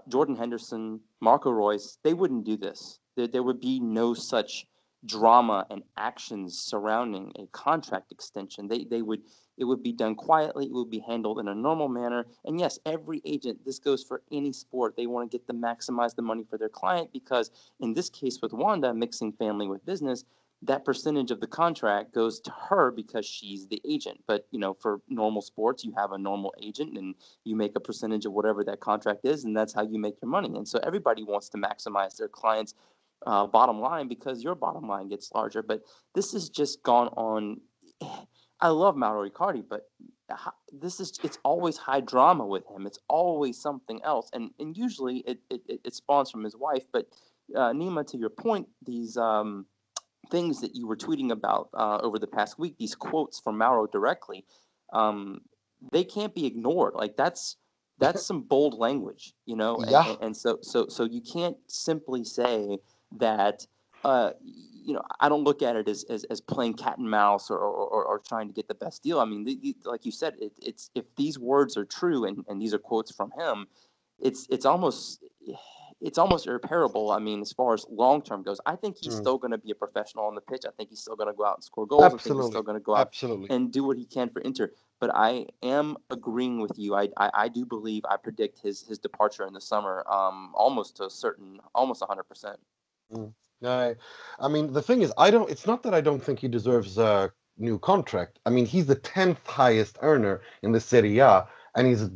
F: Jordan Henderson, Marco Reus, they wouldn't do this. There would be no such drama and actions surrounding a contract extension. It would be done quietly. It would be handled in a normal manner. And yes, every agent, this goes for any sport, they want to get to maximize the money for their client, because in this case with Wanda, mixing family with business, that percentage of the contract goes to her because she's the agent. But, for normal sports, you have a normal agent and you make a percentage of whatever that contract is, and that's how you make your money. And so everybody wants to maximize their client's bottom line, because your bottom line gets larger. But this has just gone on. I love Mauro Icardi, but it's always high drama with him. It's always something else. And usually it spawns from his wife. But Nima, to your point, these things that you were tweeting about over the past week, these quotes from Mauro directly, they can't be ignored. Like that's some bold language,
A: Yeah.
F: and so you can't simply say that. I don't look at it as playing cat and mouse or trying to get the best deal. I mean, like you said, it's if these words are true and these are quotes from him, it's almost irreparable. I mean, as far as long term goes, I think he's still going to be a professional on the pitch. I think he's still going to go out and score goals. I think he's still going to go out and do what he can for Inter. But I am agreeing with you. I do believe, I predict his departure in the summer, almost 100%.
A: I mean, the thing is, it's not that I don't think he deserves a new contract. I mean, he's the 10th highest earner in the Serie A, and he's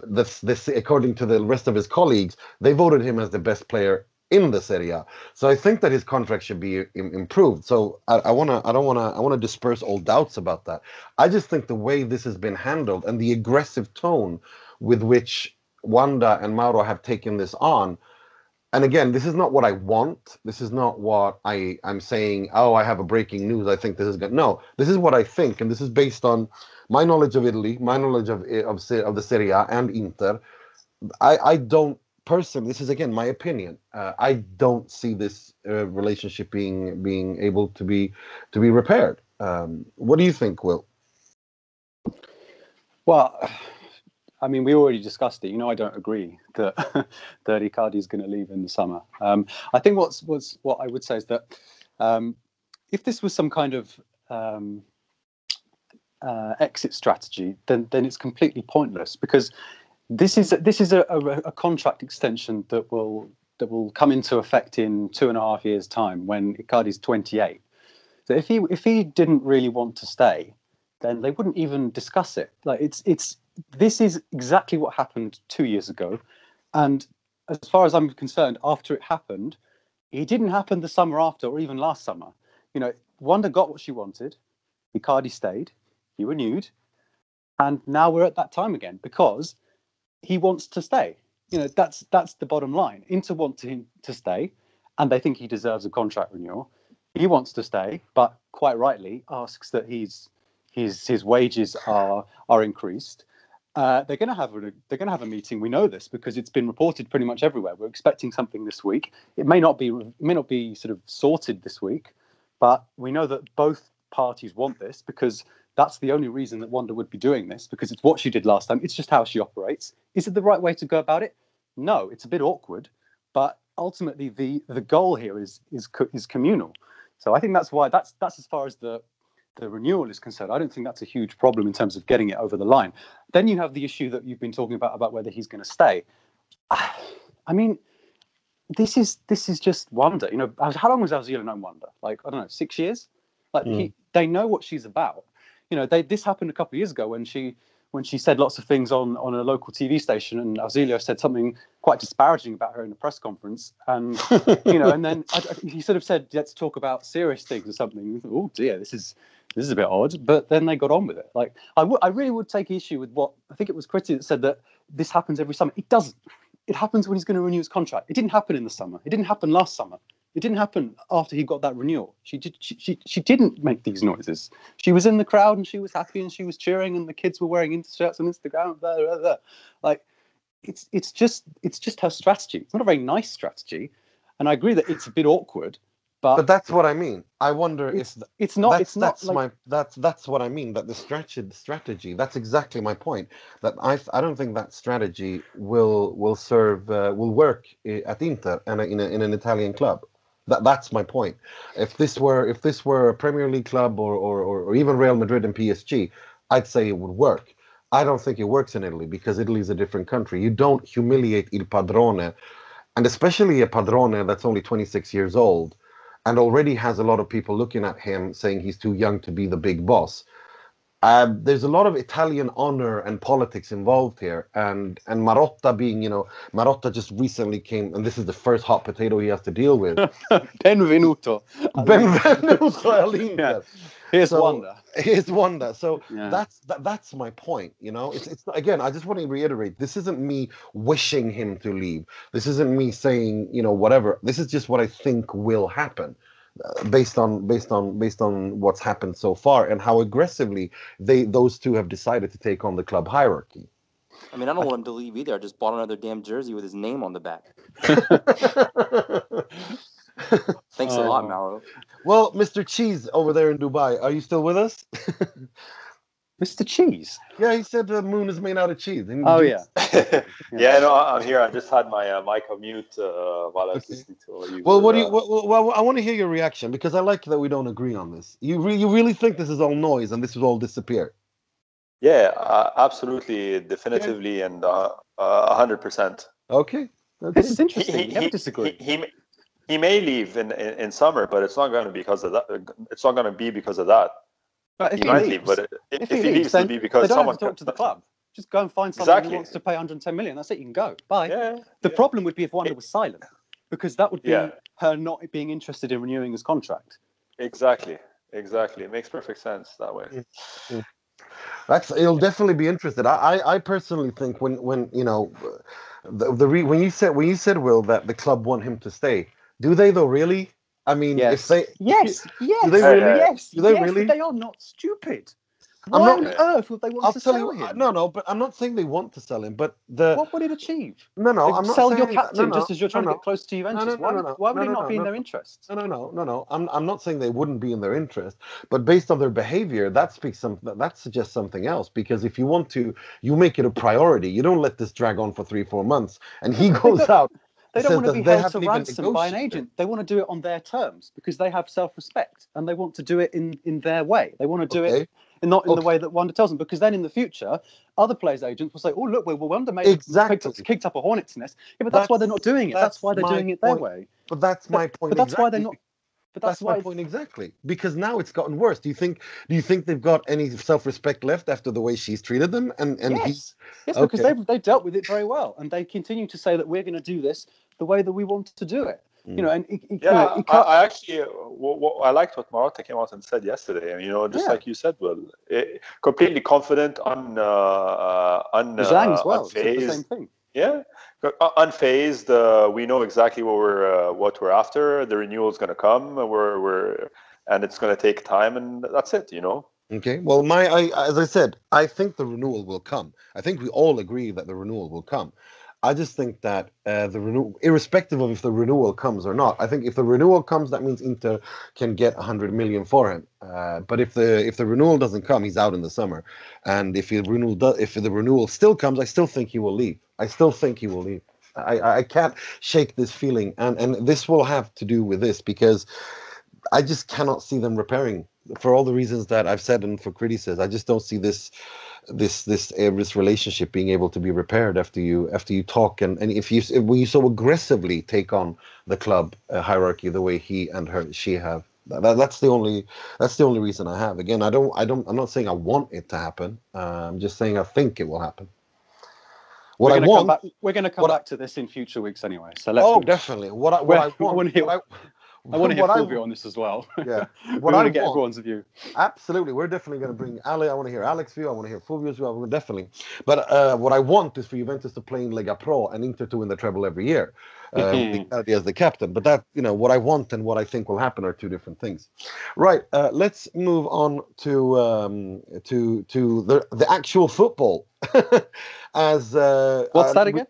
A: this according to the rest of his colleagues, they voted him as the best player in the Serie A. So I think that his contract should be improved. So I want to disperse all doubts about that. I just think the way this has been handled and the aggressive tone with which Wanda and Mauro have taken this on. And again, this is not what I want. This is not what I'm saying, oh, I have a breaking news, I think this is good. No, this is what I think, and this is based on my knowledge of Italy, my knowledge of the Serie A and Inter. I don't personally, this is again my opinion, I don't see this relationship being able to be repaired. What do you think, Will?
D: Well, I mean, we already discussed it. I don't agree that that Icardi is going to leave in the summer. I think what I would say is that if this was some kind of exit strategy, then it's completely pointless, because this is a contract extension that will come into effect in 2.5 years' time, when Icardi's 28. So if he didn't really want to stay, then they wouldn't even discuss it. Like this is exactly what happened 2 years ago. And as far as I'm concerned, after it happened, it didn't happen the summer after or even last summer. Wanda got what she wanted. Icardi stayed. He renewed. And now we're at that time again, because he wants to stay. That's the bottom line. Inter want him to stay, and they think he deserves a contract renewal. He wants to stay, but quite rightly asks that his wages are increased. They're going to have a meeting. We know this because it's been reported pretty much everywhere. We're expecting something this week. It may not be sort of sorted this week, but we know that both parties want this, because that's the only reason that Wanda would be doing this, because it's what she did last time. It's just how she operates. Is it the right way to go about it? No, it's a bit awkward, but ultimately the goal here is communal. So I think that's why that's as far as the renewal is concerned. I don't think that's a huge problem in terms of getting it over the line. Then you have the issue that you've been talking about whether he's going to stay. I mean, this is just Wanda. How long has Ozil known Wanda? Like, I don't know, 6 years? Like they know what she's about. This happened a couple of years ago when she said lots of things on a local TV station, and Auxilio said something quite disparaging about her in a press conference, and and then he sort of said, let's talk about serious things or something. Oh dear, this is a bit odd. But then they got on with it. Like I really would take issue with what I think it was Critty that said, that this happens every summer. It doesn't. It happens when he's going to renew his contract. It didn't happen in the summer. It didn't happen last summer. It didn't happen after he got that renewal. She didn't make these noises. She was in the crowd and she was happy and she was cheering and the kids were wearing shirts on Instagram. Blah, blah, blah. Like, it's just her strategy. It's not a very nice strategy, and I agree that it's a bit awkward.
A: But that's what I mean. I wonder if
D: it's not.
A: That's what I mean. That the strategy. That's exactly my point. That I don't think that strategy will work at Inter and in an Italian club. That's my point. If this were a Premier League club or even Real Madrid and PSG, I'd say it would work. I don't think it works in Italy because Italy is a different country. You don't humiliate il padrone, and especially a padrone that's only 26 years old and already has a lot of people looking at him saying he's too young to be the big boss. There's a lot of Italian honor and politics involved here, and Marotta being, Marotta just recently came, and this is the first hot potato he has to deal with.
D: Benvenuto.
A: Benvenuto all'Inter.
D: Here's Wanda.
A: Here's Wanda. So that's my point. It's again. I just want to reiterate. This isn't me wishing him to leave. This isn't me saying whatever. This is just what I think will happen, based on what's happened so far and how aggressively those two have decided to take on the club hierarchy.
F: I mean, I don't want him to leave either. I just bought another damn jersey with his name on the back. Thanks a lot, Mauro.
A: Well, Mr. Cheese over there in Dubai, are you still with us?
D: Mr. Cheese?
A: Yeah, he said the moon is made out of cheese.
D: Oh, yeah.
E: Yeah, no, I'm here. I just had my mic on mute while I was listening to all you.
A: Well, well, I want to hear your reaction because I like that we don't agree on this. You really think this is all noise and this will all disappear?
E: Yeah, absolutely, definitively, and 100%.
A: Okay.
D: This is interesting. You never disagree.
E: He may leave in summer, but it's not going to be because of that. It's not going to be because of that.
D: But
E: he might leave, but if he leaves, it'll be because
D: they don't
E: someone
D: have to talk to the club. Just go and find someone who wants to pay 110 million. That's it. You can go. Bye.
E: Yeah,
D: the problem would be if Wanda was silent, because that would be her not being interested in renewing his contract.
E: Exactly. It makes perfect sense that way.
A: It'll definitely be interested. I personally think when when you said Will that the club want him to stay. Do they though really? I mean,
D: yes.
A: if they
D: yes,
A: do they really?
D: Yes,
A: do they really?
D: They are not stupid. Why on earth would they want to sell him?
A: No, but I'm not saying they want to sell him. But
D: what would it achieve?
A: No, I'm not
D: sell
A: saying
D: your captain just as you're trying to get close to Juventus. Why would it not be in their interest?
A: No. I'm not saying they wouldn't be in their interest, but based on their behavior, that suggests something else. Because if you want to, you make it a priority. You don't let this drag on for 3-4 months, and he goes out.
D: They don't want to be held to ransom by an agent. They want to do it on their terms because they have self-respect and they want to do it in their way. They want to do it not in the way that Wanda tells them, because then in the future, other players' agents will say, "Oh, look, Wanda kicked up a hornet's nest." Yeah, but that's why they're not doing it. That's why they're doing it their way.
A: But that's my point.
D: But that's why they're not. But
A: that's my point exactly. Because now it's gotten worse. Do you think they've got any self-respect left after the way she's treated them? And
D: yes, because they've dealt with it very well, and they continue to say that we're going to do this the way that we want to do it.
E: I actually I liked what Marotta came out and said yesterday. And like you said, Will, completely confident,
D: Zhang as well.
E: Unfazed.
D: The same thing.
E: Yeah, unfazed. We know exactly what we're after. The renewal is going to come. And it's going to take time, and that's it.
A: Okay. Well, as I said, I think the renewal will come. I think we all agree that the renewal will come. I just think that the renewal, irrespective of if the renewal comes or not, I think if the renewal comes, that means Inter can get 100 million for him. But if the renewal doesn't come, he's out in the summer. And if the renewal still comes, I still think he will leave. I can't shake this feeling, and this will have to do with this because I just cannot see them repairing for all the reasons that I've said and for Critty says. I just don't see this relationship being able to be repaired after you talk and when you so aggressively take on the club hierarchy the way he and she have. That's the only reason I have. Again, I'm not saying I want it to happen. I'm just saying I think it will happen.
D: We're going to come back to this in future weeks anyway. So let's.
A: Definitely. What I
D: I want to hear
A: what
D: Fulvio on this as well.
A: Yeah.
D: We
A: What
D: want
A: I
D: to get
A: want,
D: everyone's view.
A: absolutely, we're definitely going to bring Ali. I want to hear Alex's view. I want to hear Fulvio's view. We're definitely. But what I want is for Juventus to play in Lega Pro and Inter to win the treble every year. Icardi as the captain. But that, what I want and what I think will happen are two different things. Right. Let's move on to the actual football. As
D: What's that again?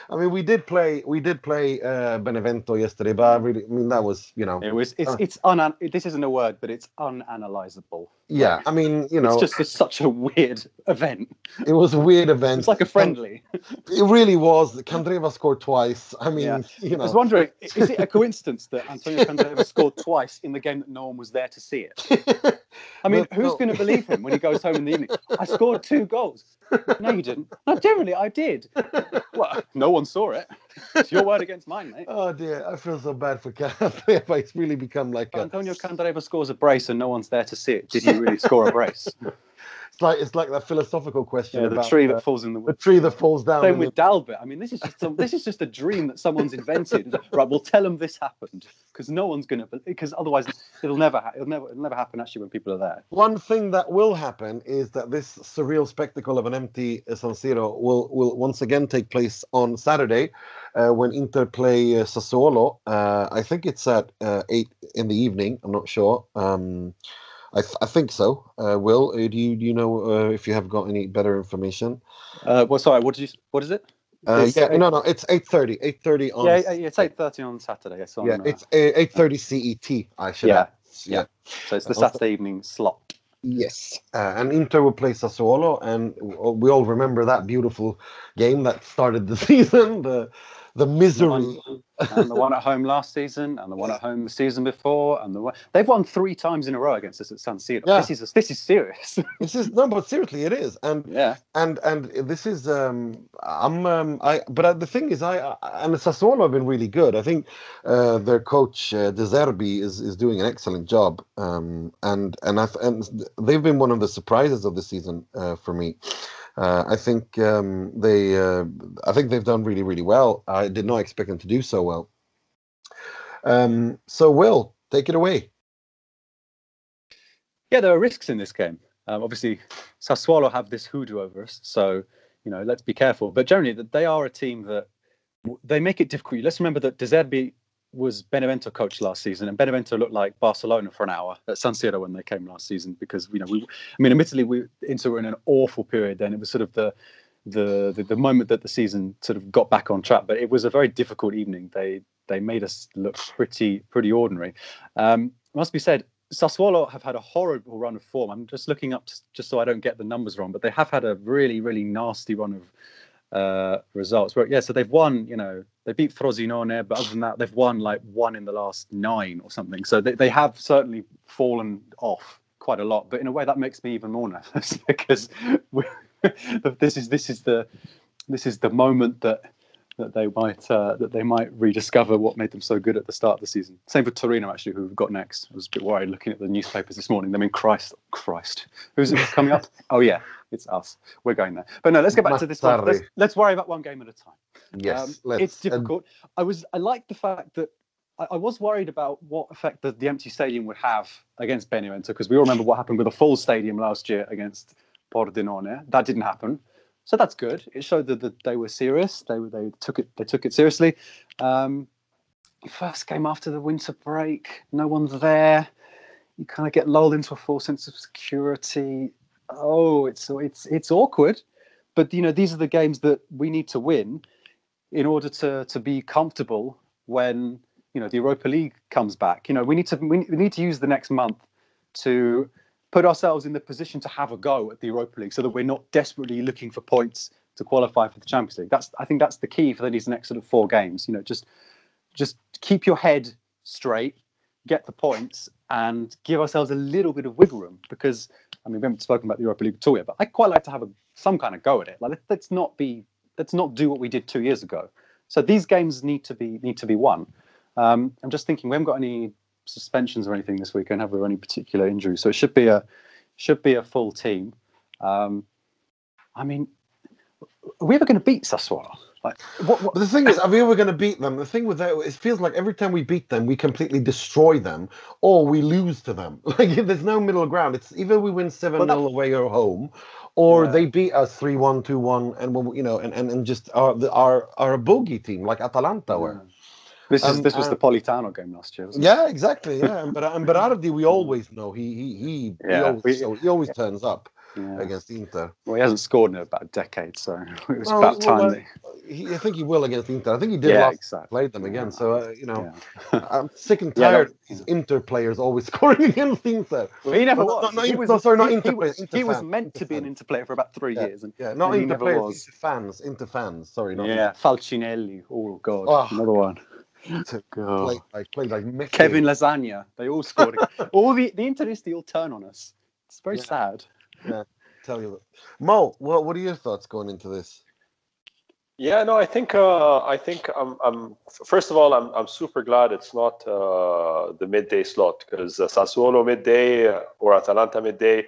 A: I mean, we did play Benevento yesterday, but that was,
D: It was. This isn't a word, but it's unanalyzable.
A: Yeah, I mean,
D: it's just such a weird event.
A: It was a weird event.
D: It's like a friendly.
A: It really was. Candreva scored twice. I mean,
D: I was wondering, is it a coincidence that Antonio Candreva scored twice in the game that no one was there to see it? I mean, who's going to believe him when he goes home in the evening? I scored 2 goals. No, you didn't. No, generally, I did. Well, no one saw it. It's your word against mine, mate.
A: Oh dear, I feel so bad for Candreva. It's really become like
D: Antonio Candreva scores a brace and no one's there to see it. Did you really score a brace?
A: It's like that philosophical question
D: about the tree that falls in the wood.
A: The tree that falls down.
D: Same with Dalbert. I mean, this is just a dream that someone's invented. Right, we'll tell them this happened because no one's going to, because otherwise it'll never happen actually when people are there.
A: One thing that will happen is that this surreal spectacle of an empty San Siro will once again take place on Saturday when Inter play Sassuolo. I think it's at 8 in the evening. I'm not sure. I think so. Will, do you know if you have got any better information?
D: Well, sorry, what is it?
A: It's 8:30. 8:30 on.
D: Yeah, it's 8:30 on Saturday. It's on,
A: it's 8:30 CET. I should.
D: Yeah. So it's the Saturday evening slot.
A: Yes, and Inter will play Sassuolo, and we all remember that beautiful game that started the season. The misery.
D: And the one at home last season, and the one at home the season before, and they've won 3 times in a row against us at San Siro. Yeah. This is serious.
A: But seriously, it is. And this is but the thing is, and Sassuolo have been really good. I think their coach De Zerbi is doing an excellent job. And they've been one of the surprises of the season for me. I think they've done really, really well. I did not expect them to do so well. So, Will, take it away.
D: Yeah, there are risks in this game. Obviously, Sassuolo have this hoodoo over us, so let's be careful. But generally, they are a team that they make it difficult. Let's remember that De Zerbi was Benevento coach last season, and Benevento looked like Barcelona for an hour at San Siro when they came last season because admittedly Inter were in an awful period then. It was sort of the moment that the season sort of got back on track, but it was a very difficult evening. They made us look pretty ordinary. Must be said, Sassuolo have had a horrible run of form. I'm just looking up just so I don't get the numbers wrong, but they have had a really, really nasty run of results. So they've won, they beat Frosinone, but other than that, they've won like 1 in the last 9 or something. So they have certainly fallen off quite a lot. But in a way, that makes me even more nervous because this is the moment that they might rediscover what made them so good at the start of the season. Same for Torino, actually, who we've got next. I was a bit worried looking at the newspapers this morning. I mean, Christ, who's coming up? Oh yeah, it's us. We're going there. But no, let's get back to this one. Let's worry about one game at a time.
A: Yes,
D: it's difficult. I like the fact that I was worried about what effect the empty stadium would have against Benevento, because we all remember what happened with a full stadium last year against Pordenone. That didn't happen. So that's good. It showed that they were serious. They took it seriously. First game after the winter break, no one's there. You kind of get lulled into a false sense of security. Oh, it's awkward. But these are the games that we need to win in order to be comfortable when the Europa League comes back. We need to use the next month to put ourselves in the position to have a go at the Europa League so that we're not desperately looking for points to qualify for the Champions League. I think that's the key for these next sort of 4 games. Just keep your head straight, get the points, and give ourselves a little bit of wiggle room. Because we haven't spoken about the Europa League at all yet, but I quite like to have some kind of go at it. Like let's not do what we did 2 years ago. So these games need to be won. I'm just thinking we haven't got any suspensions or anything this weekend, have we, or any particular injuries? So it should be a full team. Are we ever going to beat Sassuolo?
A: But the thing is, I mean, we're going to beat them. The thing with that, it feels like every time we beat them, we completely destroy them, or we lose to them. Like there's no middle ground. It's either we win 7-0 away or home, or they beat us 3-1, 2-1, and when and just are a bogey team like Atalanta were.
D: This was the Politano game last year, wasn't it?
A: Yeah, exactly. Yeah, and Berardi, we always know he always turns up against Inter.
D: Well, he hasn't scored in about a decade, so it was about time.
A: I think he will against Inter. I think he did last time. Played them again. So I'm sick and tired of these Inter players always scoring against Inter.
D: Well, he never was.
A: Not Inter players.
D: He was meant to be an Inter player for about 3 years, and
A: not
D: and
A: Inter players. Inter fans. Sorry, not
D: Falcinelli. Oh God, another one.
A: Played like Messi.
D: Kevin Lasagna. They all scored. All the Interisti all turn on us. It's very sad.
A: Yeah, tell you. Mo, what are your thoughts going into this?
E: Yeah, no, I think I'm first of all I'm super glad it's not the midday slot, because Sassuolo midday or Atalanta midday,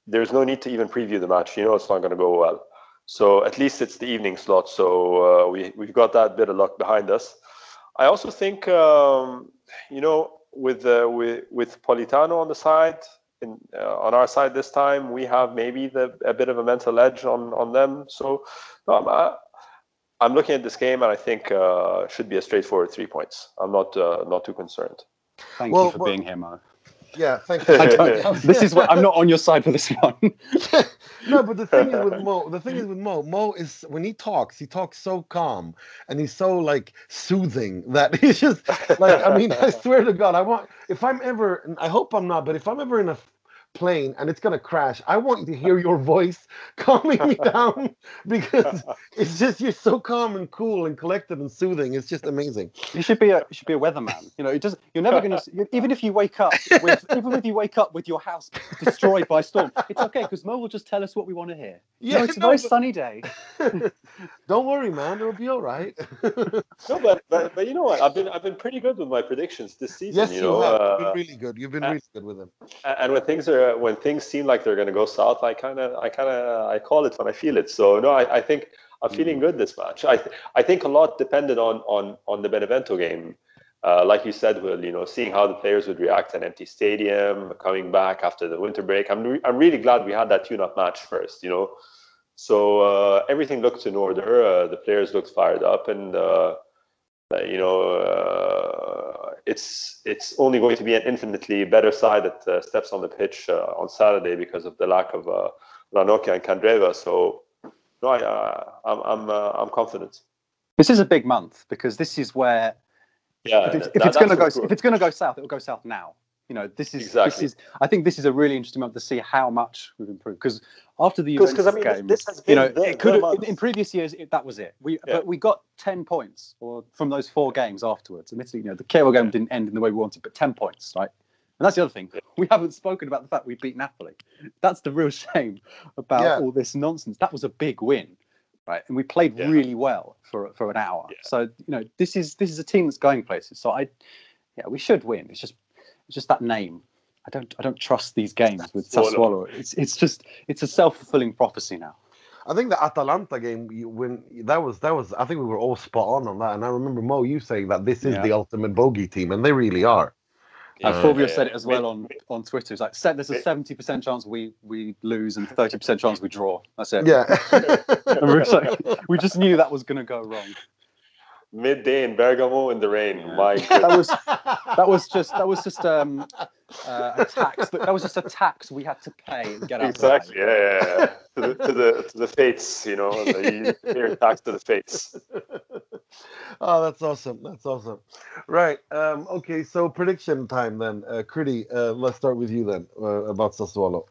E: there's no need to even preview the match. You know it's not going to go well. So at least it's the evening slot. So we've got that bit of luck behind us. I also think with Politano on the side, on our side this time, we have maybe a bit of a mental edge on them. So I'm looking at this game, and I think should be a straightforward 3 points. I'm not too concerned.
D: Thank you for being here, Mo.
A: Yeah, thank you.
D: I'm not on your side for this one.
A: No, but the thing is with Mo is when he talks so calm and he's so like soothing that he's just like, I mean, I swear to God, I hope I'm not, but if I'm ever in a plane and it's gonna crash, I want you to hear your voice calming me down, because it's just, you're so calm and cool and collected and soothing. It's just amazing.
D: You should be a weatherman. You're never gonna even if you wake up with your house destroyed by storm, it's okay, because Mo will just tell us what we want to hear. It's a very sunny day.
A: Don't worry, man, it'll be all right.
E: No, but you know what? I've been pretty good with my predictions this season.
A: Yes, you have. You've been really good. You've been really good with them.
E: And when things seem like they're going to go south, I call it when I feel it. So no, I think I'm feeling good this match. I think a lot depended on the Benevento game. Like you said, Will, seeing how the players would react to an empty stadium, coming back after the winter break. I'm really glad we had that tune-up match first. So everything looked in order. The players looked fired up, and it's only going to be an infinitely better side that steps on the pitch on Saturday because of the lack of Ranocchia and Candreva. So no, I'm confident.
D: This is a big month, because this is where if it's going to go south, it will go south now. This is exactly. I think this is a really interesting month to see how much we've improved, because after the Juventus game,
E: this has been
D: it could have, in previous years that was it. But we got 10 points from those 4 games afterwards. Admittedly, the Chievo game didn't end in the way we wanted, but 10 points, right? And that's the other thing. We haven't spoken about the fact we beat Napoli. That's the real shame about all this nonsense. That was a big win, right? And we played really well for an hour. Yeah. So this is a team that's going places. So we should win. It's just that name. I don't trust these games with Sassuolo. It's a self-fulfilling prophecy now.
A: I think the Atalanta game, that was I think we were all spot on that. And I remember, Mo, you saying that this is the ultimate bogey team, and they really are.
D: Fulvio said it as well on Twitter. It's like, there's a 70% chance we lose and 30% chance we draw. That's it.
A: Yeah.
D: We just knew that was going to go wrong.
E: Midday in Bergamo in the rain. My goodness.
D: That was just a tax. That was just a tax we had to pay and get out.
E: Exactly. Yeah. to the fates, the year tax to the fates.
A: Oh, that's awesome. Right. Okay. So prediction time then. Critty, let's start with you then about Sassuolo.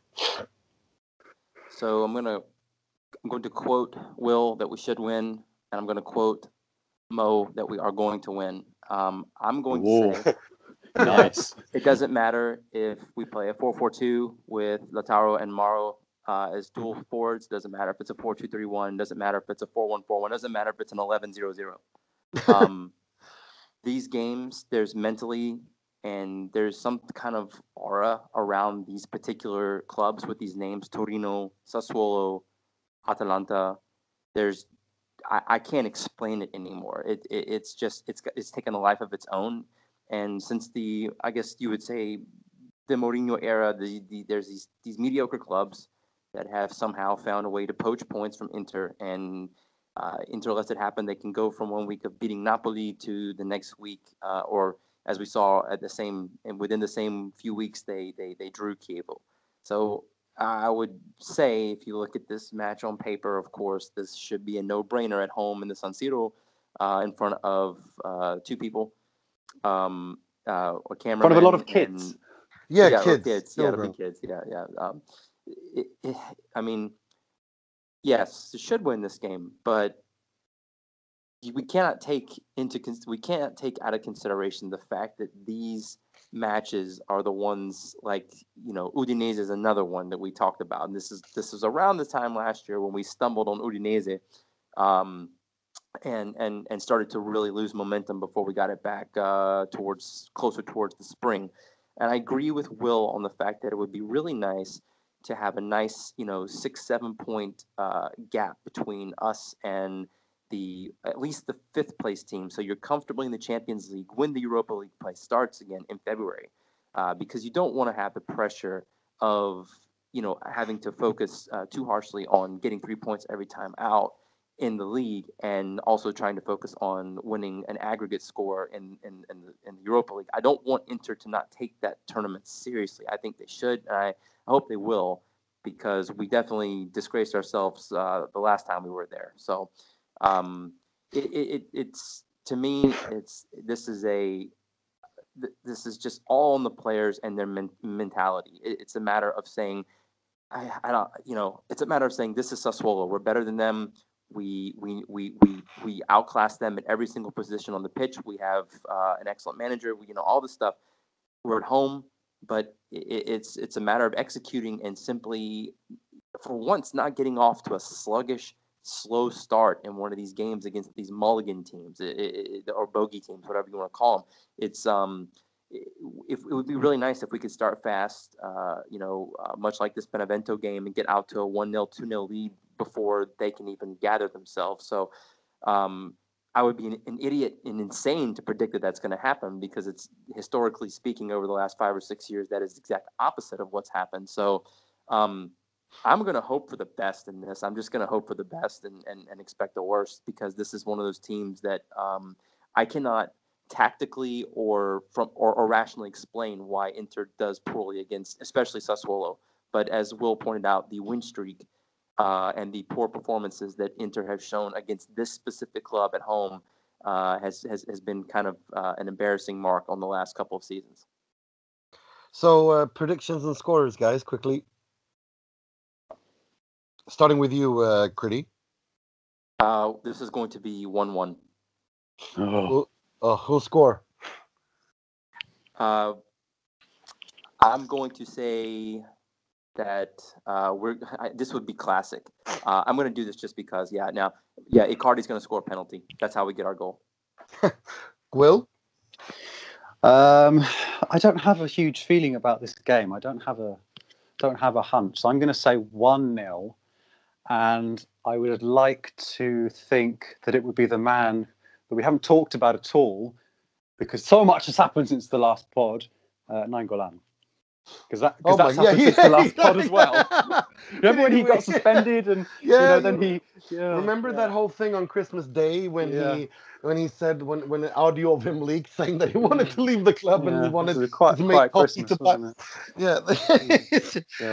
F: So I'm going to quote Will that we should win, and I'm going to quote Mo that we are going to win. I'm going to say,
D: nice.
F: It doesn't matter if we play a 4-4-2 with Lautaro and Mauro as dual forwards. Doesn't matter if it's a 4-2-3-1. Doesn't matter if it's a 4-1-4-1. Doesn't matter if it's an 11-0-0. These games, there's mentally and there's some kind of aura around these particular clubs with these names: Torino, Sassuolo, Atalanta. There's I can't explain it anymore. It's just it's taken a life of its own. And since I guess you would say the Mourinho era, there's these mediocre clubs that have somehow found a way to poach points from Inter, and Inter lets it happen. They can go from 1 week of beating Napoli to the next week, or as we saw within the same few weeks, they drew Chievo. So I would say, if you look at this match on paper, of course, this should be a no-brainer at home in the San Siro, in front of two people, a cameraman,
D: In front of a lot of kids.
F: And,
A: Yeah, kids.
F: It'll be kids. Yeah. I mean, yes, it should win this game, but we can't take out of consideration the fact that these matches are the ones, like, Udinese is another one that we talked about, and this is around the time last year when we stumbled on Udinese, and started to really lose momentum before we got it back closer towards the spring. And I agree with Will on the fact that it would be really nice to have a nice 6-7 point gap between us and at least the 5th place team, so you're comfortably in the Champions League when the Europa League play starts again in February, because you don't want to have the pressure of having to focus too harshly on getting 3 points every time out in the league, and also trying to focus on winning an aggregate score in the Europa League. I don't want Inter to not take that tournament seriously. I think they should, and I hope they will, because we definitely disgraced ourselves the last time we were there. So. It's to me, this is just all on the players and their mentality. It's a matter of saying, it's a matter of saying, this is Sassuolo. We're better than them. We outclass them at every single position on the pitch. We have an excellent manager. All this stuff. We're at home, but it's a matter of executing and simply, for once, not getting off to a sluggish, slow start in one of these games against these mulligan teams, or bogey teams, whatever you want to call them. It's it would be really nice if we could start fast, much like this Benevento game, and get out to a 1-0, 2-0 lead before they can even gather themselves. So I would be an idiot and insane to predict that that's going to happen, because it's, historically speaking, over the last 5 or 6 years, that is the exact opposite of what's happened. So I'm going to hope for the best in this. I'm just going to hope for the best and expect the worst, because this is one of those teams that I cannot tactically or rationally explain why Inter does poorly against, especially Sassuolo. But as Will pointed out, the win streak and the poor performances that Inter have shown against this specific club at home has been kind of an embarrassing mark on the last couple of seasons.
A: So predictions and scorers, guys, quickly. Starting with you, Critty.
F: This is going to be 1-1.
A: Who'll score?
F: I'm going to say that this would be classic. I'm going to do this just because. Icardi's going to score a penalty. That's how we get our goal.
A: Will?
D: I don't have a huge feeling about this game. I don't have a hunch. So I'm going to say 1-0. And I would like to think that it would be the man that we haven't talked about at all, because so much has happened since the last pod, Nainggolan. Because that's happened since the last pod as well. Remember when he got suspended and then he...
A: Remember that whole thing on Christmas Day when he said, when an audio of him leaked saying that he wanted to leave the club and he wanted to make coffee to buy. Yeah.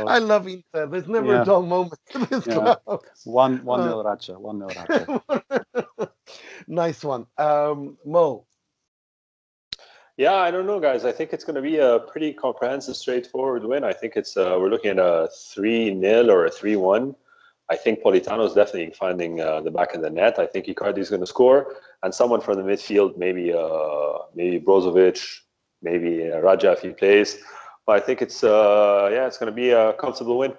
A: I love Inter. There's never a dull moment in this club.
D: 1-0 Radja. 1-0 Radja.
A: Nice one. Mo?
E: Yeah, I don't know, guys. I think it's going to be a pretty comprehensive, straightforward win. I think we're looking at a 3-0 or a 3-1. I think Politano's definitely finding the back of the net. I think Icardi's going to score, and someone from the midfield, maybe Brozovic, maybe Radja if he plays. But I think it's going to be a comfortable win.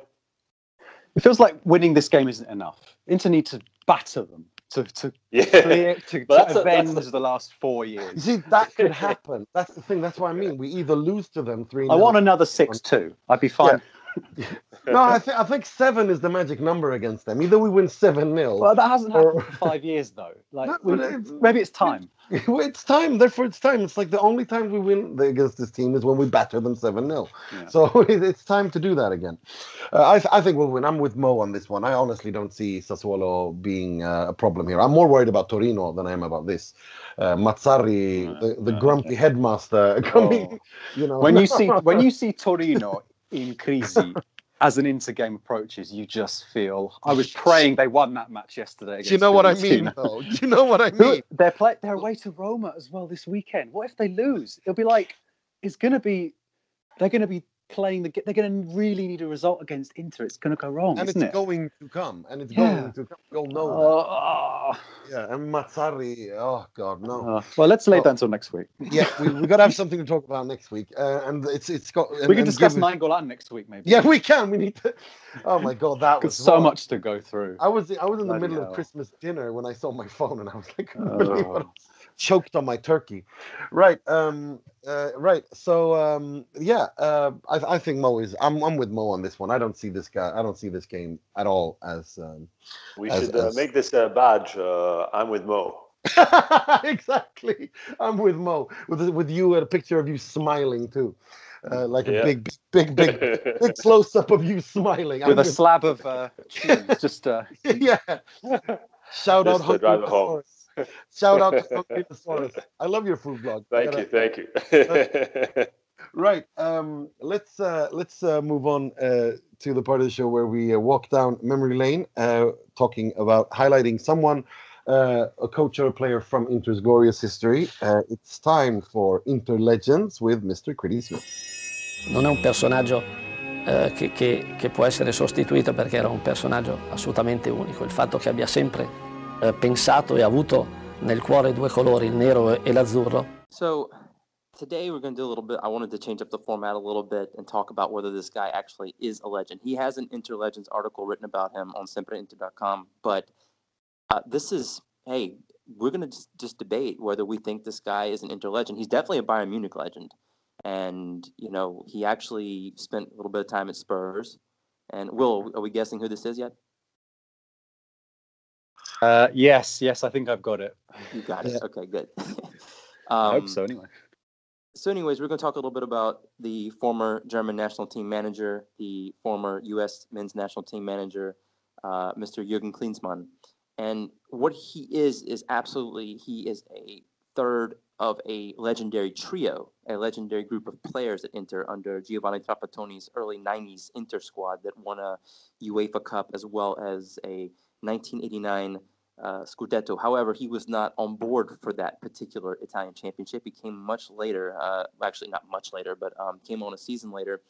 D: It feels like winning this game isn't enough. Inter need to batter them to avenge the last 4 years.
A: You see, that could happen. That's the thing. That's what I mean. We either lose to them 3-0.
D: I want another 6-2. I'd be fine.
A: No, I think 7 is the magic number against them. Either we win 7-0.
D: Well, that hasn't
A: or...
D: happened for 5 years, though. Like,
A: No, but
D: maybe it's time.
A: It's time. Therefore, it's time. It's like the only time we win against this team is when we batter them 7-0.
D: Yeah.
A: So it's time to do that again. I think we'll win. I'm with Mo on this one. I honestly don't see Sassuolo being a problem here. I'm more worried about Torino than I am about this. Mazzarri, the grumpy headmaster coming. You know,
D: when you see Torino in crisi as an inter-game approaches, you just feel. I was praying they won that match yesterday.
A: Do you know what I mean, though? Do you know what I mean?
D: They're away to Roma as well this weekend. What if they lose? It'll be like they're going to be playing they're going to really need a result against Inter. It's going to go wrong,
A: and
D: isn't it?
A: It's going to come. We all know that. Yeah, and Mazzarri, oh God, no.
D: Well, let's lay that until next week.
A: Yeah, we got to have something to talk about next week, and it's got.
D: We can discuss Nainggolan next week, maybe.
A: Yeah, we can. We need to. Oh my God, that was
D: so much to go through.
A: I was in the middle of Christmas dinner when I saw my phone, and I was like, choked on my turkey. Right. Right. So I think Mo is. I'm with Mo on this one. I don't see this game at all as.
E: We should make this a badge. I'm with Mo.
A: Exactly. I'm with Mo. With you, a picture of you smiling too. Like a big close up of you smiling
D: with a slab of cheese. Just
A: yeah. Shout out
E: to drive it home.
A: Shout out to Hungry Thesaurus. I love your food blog.
E: Thank you.
A: Right. Let's move on to the part of the show where we walk down memory lane, talking about highlighting someone, a coach or a player from Inter's glorious history. It's time for Inter Legends with Mr. Critty Smith.
G: Non è un personaggio che può essere sostituito perché era un personaggio assolutamente unico. Il fatto che abbia sempre pensato e avuto nel cuore due colori, il nero e l'azzurro.
F: So today we're going to do a little bit. I wanted to change up the format a little bit and talk about whether this guy actually is a legend. He has an Inter Legends article written about him on SempreInter.com, but this is, hey, we're going to just debate whether we think this guy is an Inter legend. He's definitely a Bayern Munich legend. And, you know, he actually spent a little bit of time at Spurs. And Will, are we guessing who this is yet?
D: Yes, I think I've got it.
F: You got it. Okay, good.
D: I hope so, anyway.
F: So anyways, we're going to talk a little bit about the former German national team manager, the former U.S. men's national team manager, Mr. Jurgen Klinsmann. And what he is absolutely, he is a third of a legendary trio, a legendary group of players at Inter under Giovanni Trapattoni's early 90s Inter squad that won a UEFA Cup as well as a 1989 Scudetto. However, he was not on board for that particular Italian championship. He came much later, actually not much later, but came on a season later.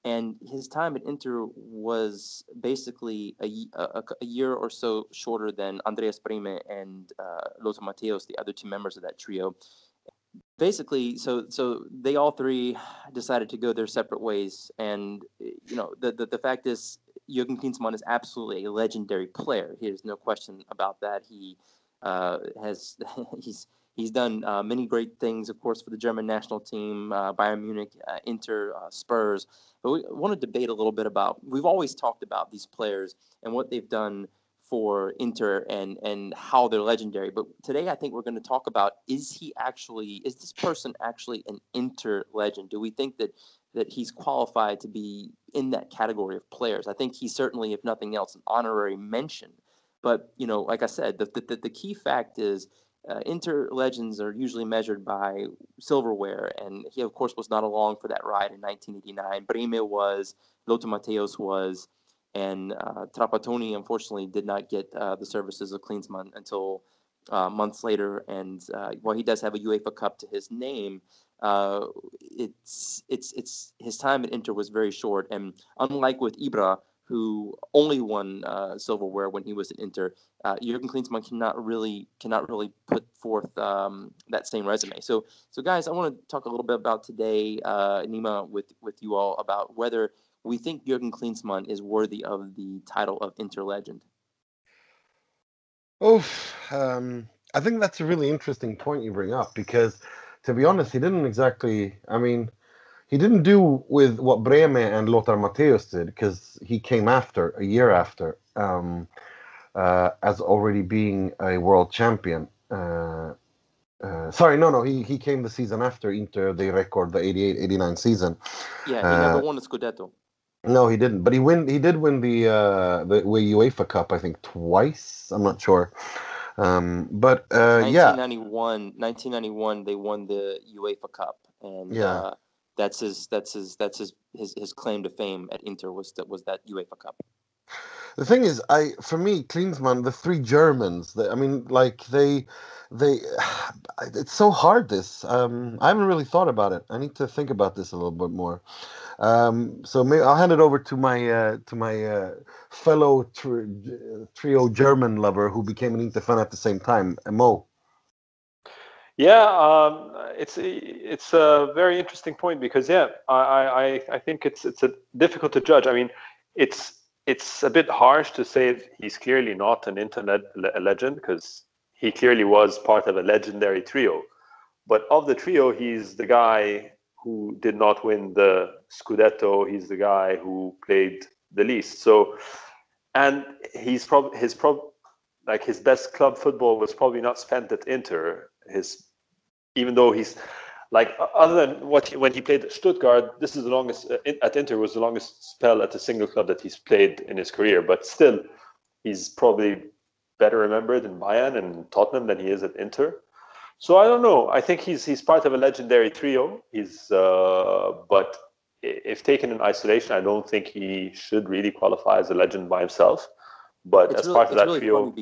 F: And his time at Inter was basically a year or so shorter than Andreas Brehme and Lothar Matthäus, the other two members of that trio. Basically, so they all three decided to go their separate ways. And, you know, the fact is, Jurgen Klinsmann is absolutely a legendary player. There's no question about that. He he's done many great things, of course, for the German national team, Bayern Munich, Inter, Spurs. But we want to debate a little bit about, we've always talked about these players and what they've done for Inter and how they're legendary. But today I think we're going to talk about, is this person actually an Inter legend? Do we think that he's qualified to be in that category of players? I think he's certainly, if nothing else, an honorary mention. But, you know, like I said, the key fact is Inter legends are usually measured by silverware, and he, of course, was not along for that ride in 1989. Brehme was, Lothar Matthäus was, and Trapattoni, unfortunately, did not get the services of Klinsmann until months later. And while he does have a UEFA Cup to his name, it's his time at Inter was very short. And unlike with Ibra, who only won silverware when he was at Inter, Jurgen Klinsmann cannot really put forth that same resume. So guys, I want to talk a little bit about today, Nima, with you all, about whether we think Jurgen Klinsmann is worthy of the title of Inter legend.
A: I think that's a really interesting point you bring up, because, to be honest, he didn't exactly. I mean, he didn't do with what Breme and Lothar Matthäus did, because he came after, a year after, as already being a world champion. Sorry, no, he came the season after Inter. They record the 88-89 season.
F: Yeah, he never won the Scudetto.
A: No, he didn't. But he did win the UEFA Cup, I think, twice. I'm not sure. But
F: 1991, they won the UEFA Cup, and
A: yeah.
F: that's his claim to fame at Inter was that UEFA Cup.
A: The thing is, for me, Klinsmann, the three Germans. It's so hard. This I haven't really thought about it. I need to think about this a little bit more. So maybe I'll hand it over to my fellow trio German lover who became an Inter fan at the same time, Mo.
E: Yeah, it's a very interesting point because I think it's difficult to judge. I mean, it's a bit harsh to say he's clearly not an internet legend because he clearly was part of a legendary trio. But of the trio, he's the guy who did not win the Scudetto. He's the guy who played the least. So, and his best club football was probably not spent at Inter. Even though he's like, other than when he played at Stuttgart, this is the longest at Inter was the longest spell at a single club that he's played in his career. But still, he's probably better remembered in Bayern and Tottenham than he is at Inter. So I don't know. I think he's part of a legendary trio. But if taken in isolation, I don't think he should really qualify as a legend by himself. But as part of that trio,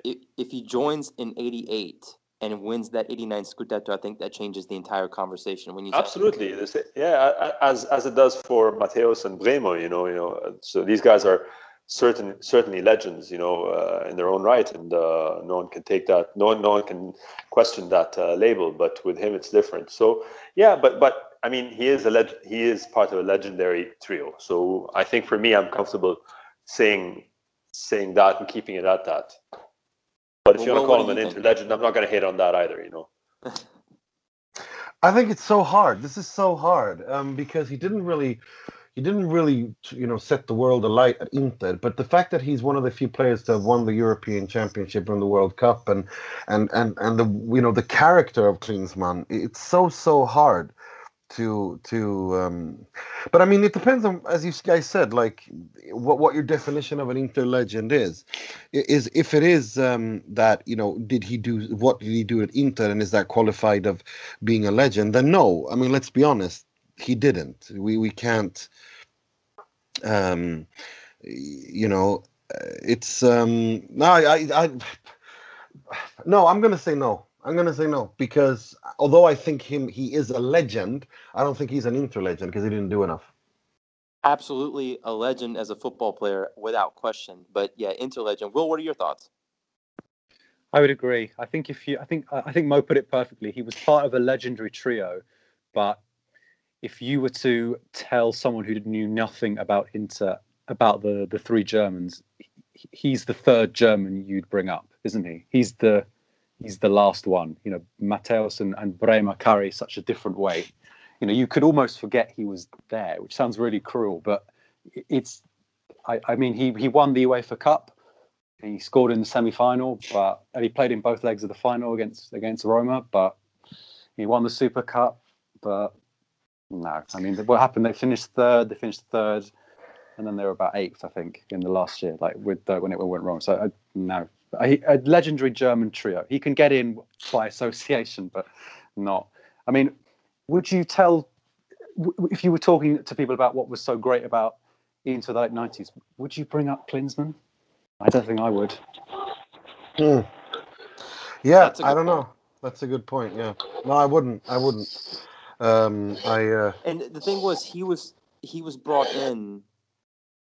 F: if he joins in '88. And wins that '89 Scudetto, I think that changes the entire conversation. When you
E: absolutely, as it does for Matthäus and Bremo, so these guys are certainly legends, in their own right, and no one can take that, no one can question that label. But with him, it's different. So but I mean, he is part of a legendary trio. So I think for me, I'm comfortable saying that and keeping it at that. But if you want to call him an Inter legend, I'm not going to hate on that either,
A: I think it's so hard. This is so hard because he didn't really, set the world alight at Inter. But the fact that he's one of the few players to have won the European Championship and the World Cup, and the character of Klinsmann, it's so hard but I mean, it depends on, as you guys said, like what your definition of an Inter legend is if it is that what did he do at Inter, and is that qualified of being a legend? Then no. I mean, let's be honest, he didn't. We can't it's no, I'm gonna say no. Because although I think he is a legend, I don't think he's an Inter legend because he didn't do enough.
F: Absolutely a legend as a football player, without question. But yeah, Inter legend. Will, what are your thoughts?
D: I would agree. I think I think Mo put it perfectly. He was part of a legendary trio, but if you were to tell someone who knew nothing about Inter about the three Germans, he's the third German you'd bring up, isn't he? He's the last one. Matthäus and Bremer carry such a different weight. You could almost forget he was there, which sounds really cruel, but it's. I mean, he won the UEFA Cup. He scored in the semi-final, and he played in both legs of the final against Roma. But he won the Super Cup. But no, I mean, what happened? They finished third, and then they were about 8th, I think, in the last year, like when it went wrong. So no. A legendary German trio. He can get in by association, but not. I mean, would you tell, if you were talking to people about what was so great about into the late 90s, would you bring up Klinsmann? I don't think I would.
A: Yeah, I don't know. That's a good point. Yeah, no, I wouldn't. And
F: the thing was, he was brought in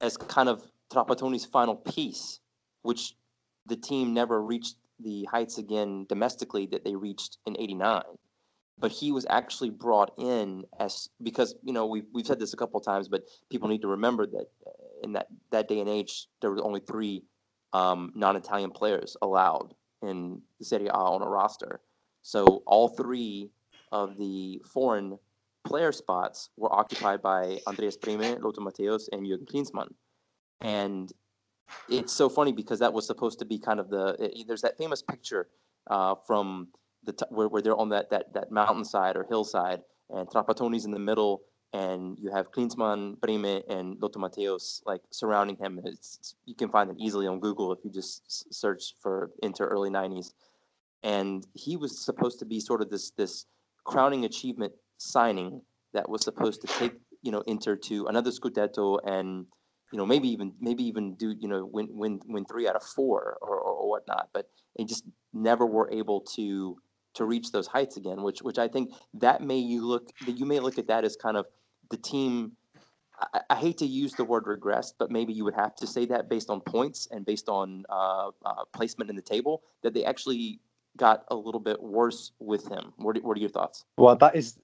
F: as kind of Trapattoni's final piece, which the team never reached the heights again domestically that they reached in '89. But he was actually brought in because we've said this a couple of times, but people need to remember that in that day and age there were only 3 non-Italian players allowed in the Serie A on a roster. So all 3 of the foreign player spots were occupied by Andreas Brehme, Lothar Matthäus, and Jurgen Klinsmann. And it's so funny because that was supposed to be kind of there's that famous picture from where they're on that mountainside or hillside, and Trapattoni's in the middle, and you have Klinsmann, Brehme, and Lothar Matthäus like surrounding him. You can find it easily on Google if you just search for Inter early 90s. And he was supposed to be sort of this crowning achievement signing that was supposed to take Inter to another Scudetto, and maybe even do win 3 out of 4 or whatnot. But they just never were able to reach those heights again, which I think that you may look at that as kind of the team. I hate to use the word regressed, but maybe you would have to say that based on points and based on placement in the table, that they actually got a little bit worse with him. What are your thoughts?
D: Well, that is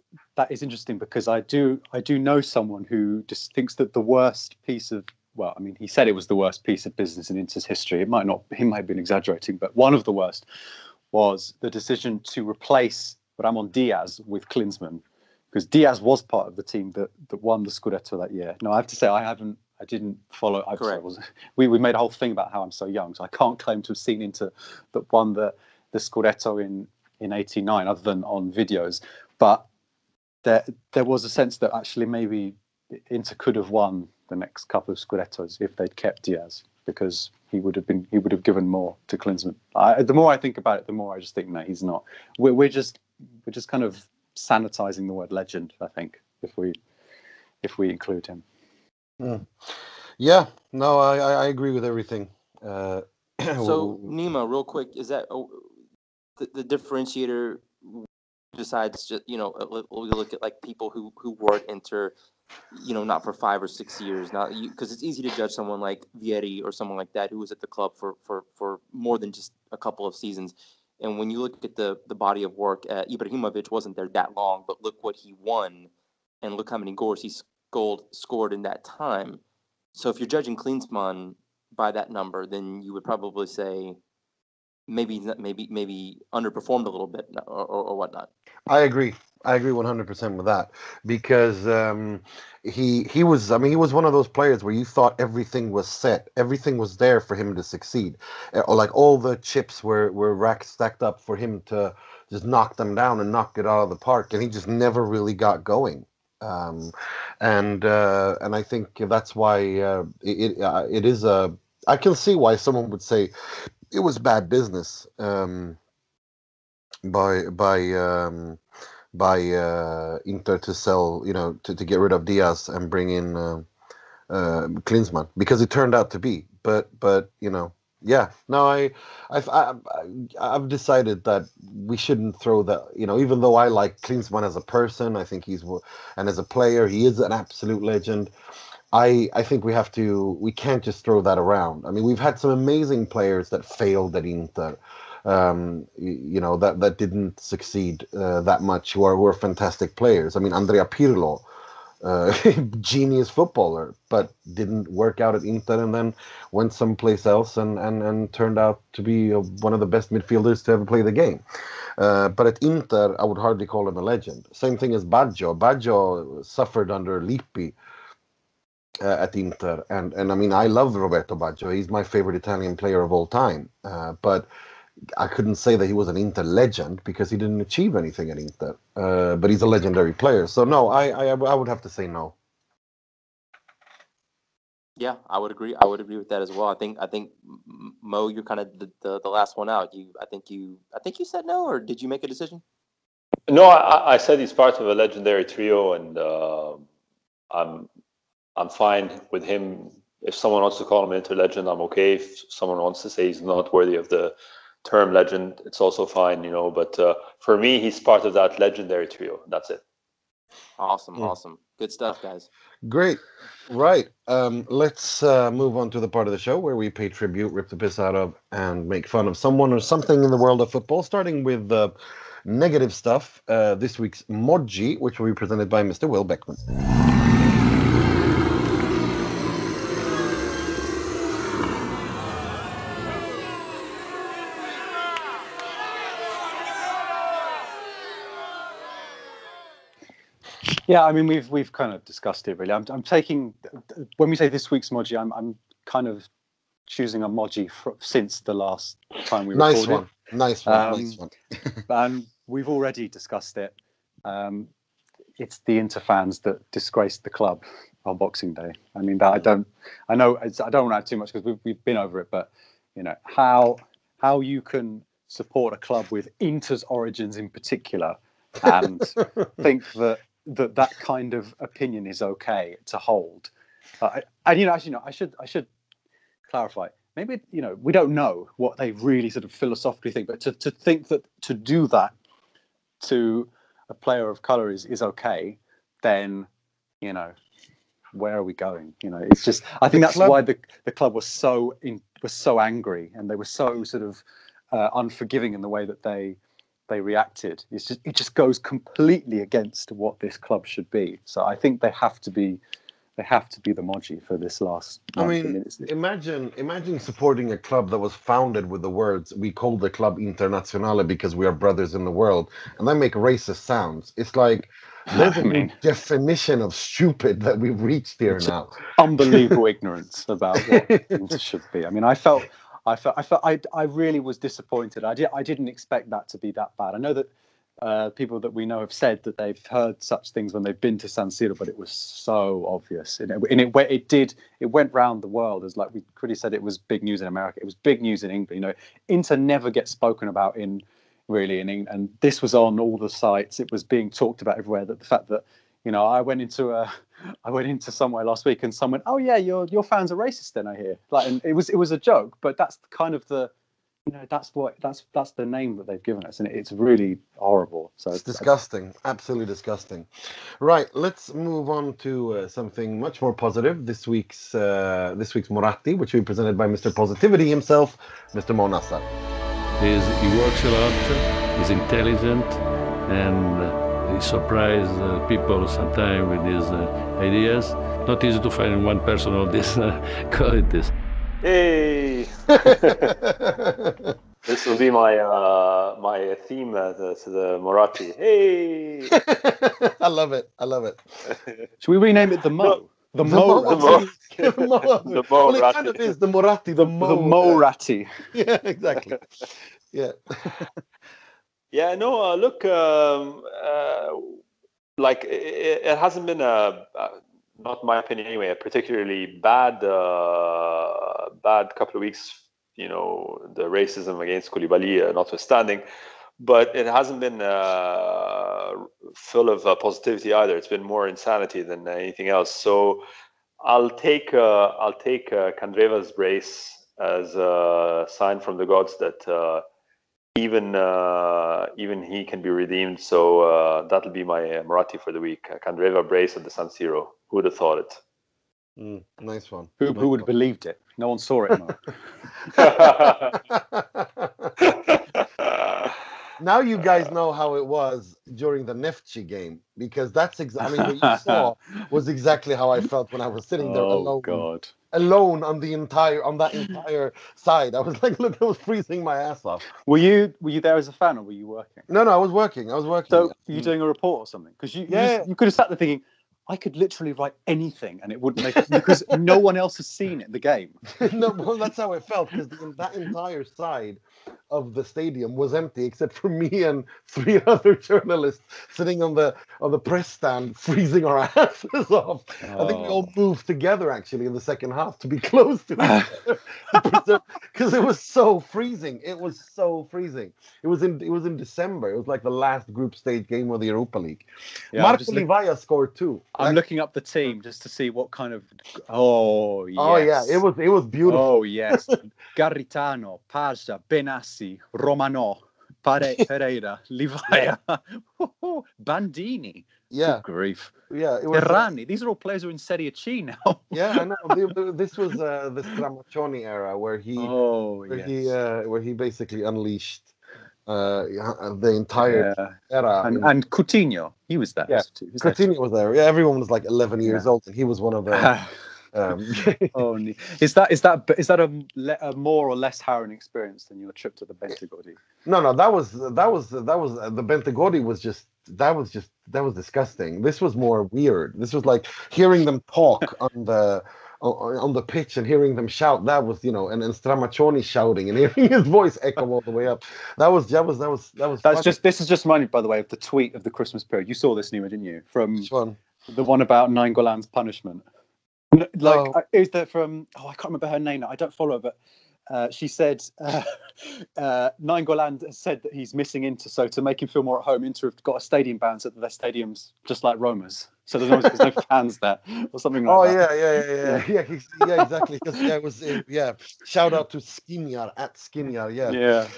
D: interesting, because I do know someone who just thinks that the worst piece of, well, I mean, he said it was the worst piece of business in Inter's history. He might have been exaggerating, but one of the worst was the decision to replace Ramon Diaz with Klinsmann, because Diaz was part of the team that won the Scudetto that year. No, I have to say I didn't follow.
F: Correct.
D: We made a whole thing about how I'm so young, so I can't claim to have seen Inter that won the Scudetto in '89, other than on videos. But there was a sense that actually maybe Inter could have won the next couple of Scudettos if they'd kept Diaz, because he would have given more to Klinsmann. The more I think about it, the more I just think, no, he's not. We're just kind of sanitizing the word legend, I think, if we include him.
A: Yeah, no, I agree with everything.
F: So Nima, real quick, is that the differentiator? Besides, just we look at like people who were at Inter, not for 5 or 6 years, because it's easy to judge someone like Vieri or someone like that who was at the club for more than just a couple of seasons. And when you look at the body of work, Ibrahimovic wasn't there that long, but look what he won, and look how many goals he scored in that time. So if you're judging Klinsmann by that number, then you would probably say maybe underperformed a little bit or whatnot.
A: I agree 100% with that, because he was one of those players where you thought everything was set, everything was there for him to succeed, or like all the chips were stacked up for him to just knock them down and knock it out of the park, and he just never really got going. And I think that's why it is I can see why someone would say it was bad business by Inter to sell, to get rid of Diaz and bring in Klinsmann, because it turned out to be. But yeah, no, I've decided that we shouldn't throw that. Even though I like Klinsmann as a person, I think and as a player, he is an absolute legend. I think we can't just throw that around. I mean, we've had some amazing players that failed at Inter, that didn't succeed that much, who are fantastic players. I mean, Andrea Pirlo, genius footballer, but didn't work out at Inter, and then went someplace else and turned out to be one of the best midfielders to ever play the game. But at Inter, I would hardly call him a legend. Same thing as Baggio. Baggio suffered under Lippi at Inter, and I mean, I love Roberto Baggio. He's my favorite Italian player of all time. But I couldn't say that he was an Inter legend, because he didn't achieve anything at Inter. But he's a legendary player. So no, I would have to say no.
F: Yeah, I would agree. I would agree with that as well. I think Mo, you're kind of the last one out. I think you said no, or did you make a decision?
E: No, I said he's part of a legendary trio, and I'm fine with him. If someone wants to call him Inter legend, I'm okay. If someone wants to say he's not worthy of the term legend, it's also fine, But for me, he's part of that legendary trio. That's it.
F: Awesome. Good stuff, guys.
A: Great. Right. Let's move on to the part of the show where we pay tribute, rip the piss out of, and make fun of someone or something in the world of football, starting with negative stuff. This week's Moji, which will be presented by Mr. Will Beckman.
D: Yeah, I mean, we've kind of discussed it really. I'm taking, when we say this week's Moji, I'm kind of choosing a Moji since the last time we recorded.
A: Nice one.
D: And we've already discussed it. It's the Inter fans that disgraced the club on Boxing Day. I mean, I don't want to add too much because we've been over it, but you know how you can support a club with Inter's origins in particular and think that kind of opinion is okay to hold. And actually, no, I should clarify. Maybe we don't know what they really sort of philosophically think, but to think that to do that to a player of colour is okay, then where are we going? It's just I think that's why the club was so angry, and they were so sort of unforgiving in the way that they reacted. It just goes completely against what this club should be. So I think they have to be the Moji for this last.
A: I mean, imagine supporting a club that was founded with the words "We call the club Internazionale because we are brothers in the world," and then make racist sounds. It's like there's a definition of stupid that we've reached here now.
D: Unbelievable ignorance about what Inter should be. I mean, I really was disappointed. I didn't expect that to be that bad. I know that people that we know have said that they've heard such things when they've been to San Siro, but it was so obvious, and it went round the world as like we Critty said. It was big news in America. It was big news in England. Inter never gets spoken about in England, and this was on all the sites. It was being talked about everywhere. That the fact that I went into somewhere last week and someone, oh yeah, your fans are racist. Then I hear and it was a joke, but that's kind of the. That's the name that they've given us, and it's really horrible. So
A: it's disgusting, absolutely disgusting. Right, let's move on to something much more positive. This week's Moratti, which will be presented by Mr. Positivity himself, Mr. Mohamed Nassar.
H: He works a lot. He's intelligent, and he surprises people sometimes with his ideas. Not easy to find one person of this qualities.
E: Hey! This will be my theme to the Moratti. Hey!
A: I love it.
D: Should we rename it the Mo?
A: No, the Mo. Well, it kind of is the Moratti. The
D: Moratti.
A: Yeah, exactly. Yeah.
E: Yeah. No. Look. Like it hasn't been not my opinion anyway, a particularly bad couple of weeks, the racism against Koulibaly notwithstanding, but it hasn't been full of positivity either. It's been more insanity than anything else. So I'll take Candreva's brace as a sign from the gods that even he can be redeemed. So that'll be my Moratti for the week. Candreva brace at the San Siro. Who would have thought it?
A: Nice one.
D: Who would have believed it? No one saw it.
A: Now you guys know how it was during the Neftchi game, because that's exactly what you saw was exactly how I felt when I was sitting there alone on that entire side. I was like, look, I was freezing my ass off.
D: Were you there as a fan, or were you working?
A: No, I was working.
D: So were you doing a report or something? Because you could have sat there thinking, I could literally write anything and it wouldn't make it, because no one else has seen it, the game.
A: No, well, that's how it felt, because that entire side of the stadium was empty except for me and 3 other journalists sitting on the press stand freezing our asses off. I think we all moved together actually in the second half to be close to each other because it was so freezing. It was in December. It was like the last group stage game of the Europa League.
D: Yeah,
A: Marco Livaya scored 2.
D: I'm looking up the team just to see what kind of.
A: Oh yeah, it was beautiful.
D: Oh yes, Garritano, Pasha, Benassi, Romano, Pereira, Livaya, Bandini.
A: Yeah,
D: good grief.
A: Yeah, it was
D: Terrani. These are all players who are in Serie C now.
A: Yeah, I know. This was the Stramaccioni era where he basically unleashed the entire era.
D: And Coutinho, he was there.
A: Yeah, Coutinho was there. Yeah, everyone was like 11 years old, and he was one of the.
D: Is that a more or less harrowing experience than your trip to the Bentegodi?
A: No, that was the Bentegodi was just disgusting. This was more weird. This was like hearing them talk on the pitch and hearing them shout. That was, and Stramaccioni shouting and hearing his voice echo all the way up. This
D: is just reminded, by the way, of the tweet of the Christmas period. You saw this, Nima, didn't you? From
A: Which one?
D: The one about Nainggolan's punishment. Is that from? I can't remember her name now. I don't follow her, but she said Nainggolan said that he's missing Inter, so to make him feel more at home, Inter have got a stadium ban so that their stadium's just like Roma's, so there's no fans there or something like that.
A: Yeah, exactly. Because it was Shout out to Skriniar at Skriniar. Yeah.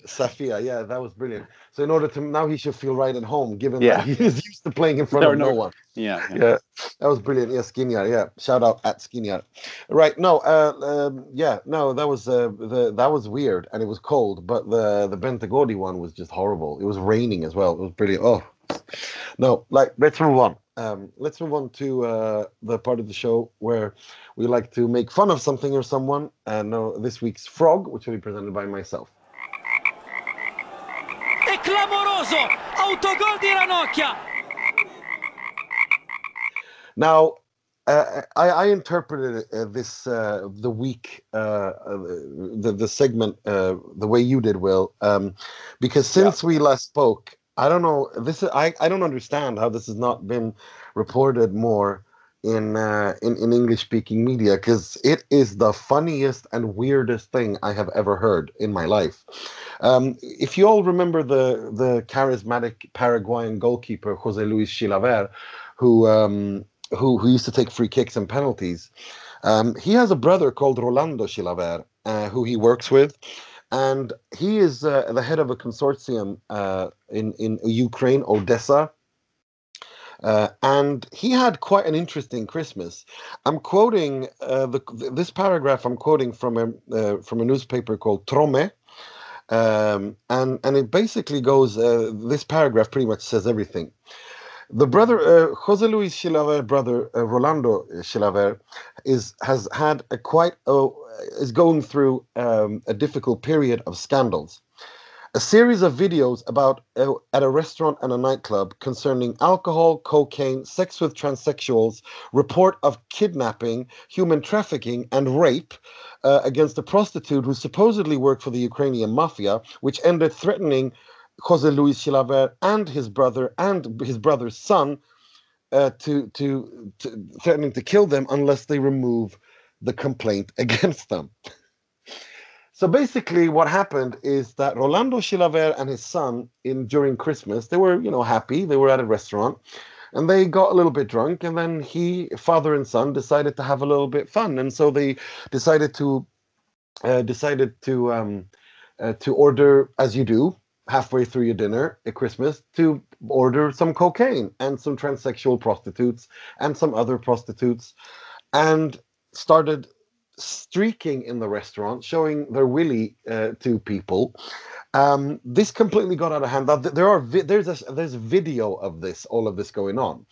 A: Safia, that was brilliant. So in order to now, he should feel right at home, given that he is used to playing in front of no one.
D: Yeah,
A: that was brilliant. Yeah, Skriniar. Yeah, shout out at Skriniar. Right. No, that was weird and it was cold, but the Bentagordi one was just horrible. It was raining as well. It was brilliant. Oh no, let's move on. Let's move on to the part of the show where we like to make fun of something or someone. This week's Frog, which will be presented by myself.
C: È clamoroso! Autogol di Ranocchia!
A: Now, I interpreted the week, the segment, the way you did, Will, because since we last spoke, I don't know. I don't understand how this has not been reported more in English-speaking media, because it is the funniest and weirdest thing I have ever heard in my life. If you all remember the charismatic Paraguayan goalkeeper José Luis Chilavert, who used to take free kicks and penalties, he has a brother called Rolando Chilavert, who he works with. And he is the head of a consortium in Ukraine, Odessa. And he had quite an interesting Christmas. I'm quoting this paragraph. I'm quoting from a newspaper called Trome, and it basically goes. This paragraph pretty much says everything. The brother, José Luis Chilavert, brother Rolando Chilavert, is going through a difficult period of scandals. A series of videos at a restaurant and a nightclub concerning alcohol, cocaine, sex with transsexuals, report of kidnapping, human trafficking, and rape against a prostitute who supposedly worked for the Ukrainian mafia, which ended threatening José Luis Chilavert and his brother and his brother's son to threatening to kill them unless they remove the complaint against them. So basically what happened is that Rolando Chilavert and his son during Christmas, they were, happy. They were at a restaurant and they got a little bit drunk, and then father and son decided to have a little bit fun. And so they decided to order, as you do, halfway through your dinner at Christmas, to order some cocaine and some transsexual prostitutes and some other prostitutes, and started streaking in the restaurant, showing their willy to people. This completely got out of hand. There's a video of all of this going on,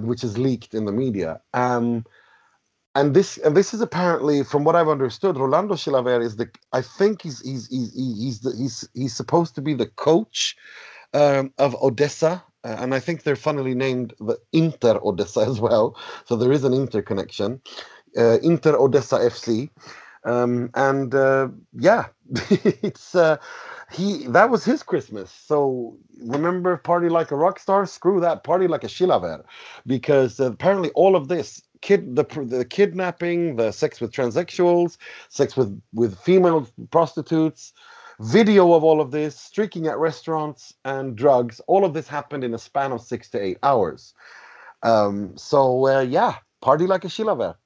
A: which is leaked in the media. And this is apparently, from what I've understood, Rolando Chilavert is he's supposed to be the coach of Odessa, and I think they're funnily named the Inter Odessa as well. So there is an Inter connection, Inter Odessa FC, it's that was his Christmas. So remember, party like a rock star. Screw that, party like a Chilavert, because apparently all of this. The kidnapping, the sex with transsexuals, sex with female prostitutes, video of all of this, streaking at restaurants, and drugs. All of this happened in a span of 6 to 8 hours. Party like a Chilavert.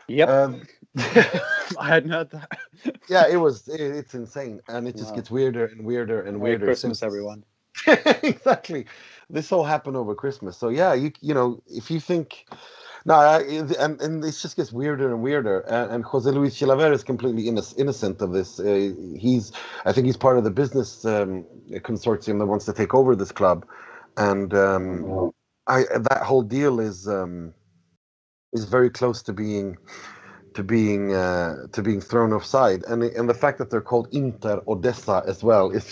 D: Yep. I hadn't heard that.
A: Yeah, it's insane, and it just gets weirder and weirder and weirder.
D: Merry Christmas, everyone.
A: Exactly. This all happened over Christmas. So yeah, if you think and it just gets weirder and weirder. And José Luis Chilavert is completely innocent of this. I think he's part of the business consortium that wants to take over this club, and that whole deal is very close to being being thrown offside, and the fact that they're called Inter Odessa as well, it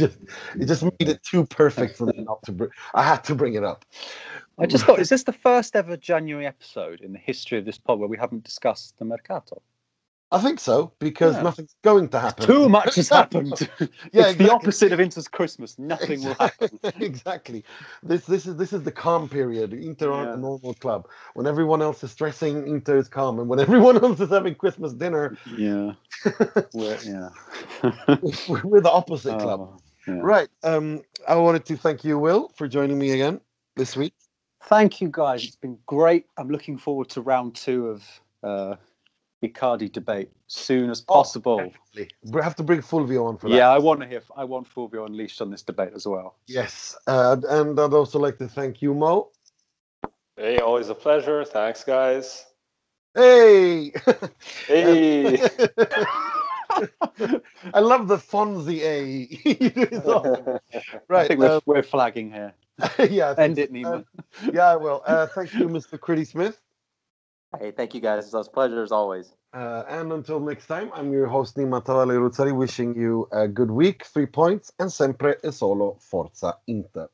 A: just made it too perfect for me not to. I had to bring it up.
D: I just thought, is this the first ever January episode in the history of this pod where we haven't discussed the Mercato?
A: I think so, because nothing's going to happen.
D: Too much has happened.
A: Yeah,
D: it's the opposite of Inter's Christmas. Nothing will happen.
A: Exactly. This is the calm period. Inter aren't a normal club. When everyone else is stressing, Inter is calm, and when everyone else is having Christmas dinner,
D: we're
A: the opposite club.
D: Yeah.
A: Right. I wanted to thank you, Will, for joining me again this week.
D: Thank you, guys. It's been great. I'm looking forward to round 2 of Icardi debate soon as possible.
A: We have to bring Fulvio on for that.
D: Yeah, I want Fulvio unleashed on this debate as well.
A: Yes, and I'd also like to thank you, Mo.
E: Hey, always a pleasure. Thanks, guys.
A: Hey!
E: Hey!
A: I love the Fonzie A. Right.
D: I think we're flagging here.
A: Yeah.
D: End it, Nima.
A: Yeah, well, thank you, Mr. Critty Smith.
F: Hey, thank you guys. It's a pleasure as always.
A: And until next time, I'm your host Nima Ruzzari, wishing you a good week, 3 points, and sempre e solo Forza Inter.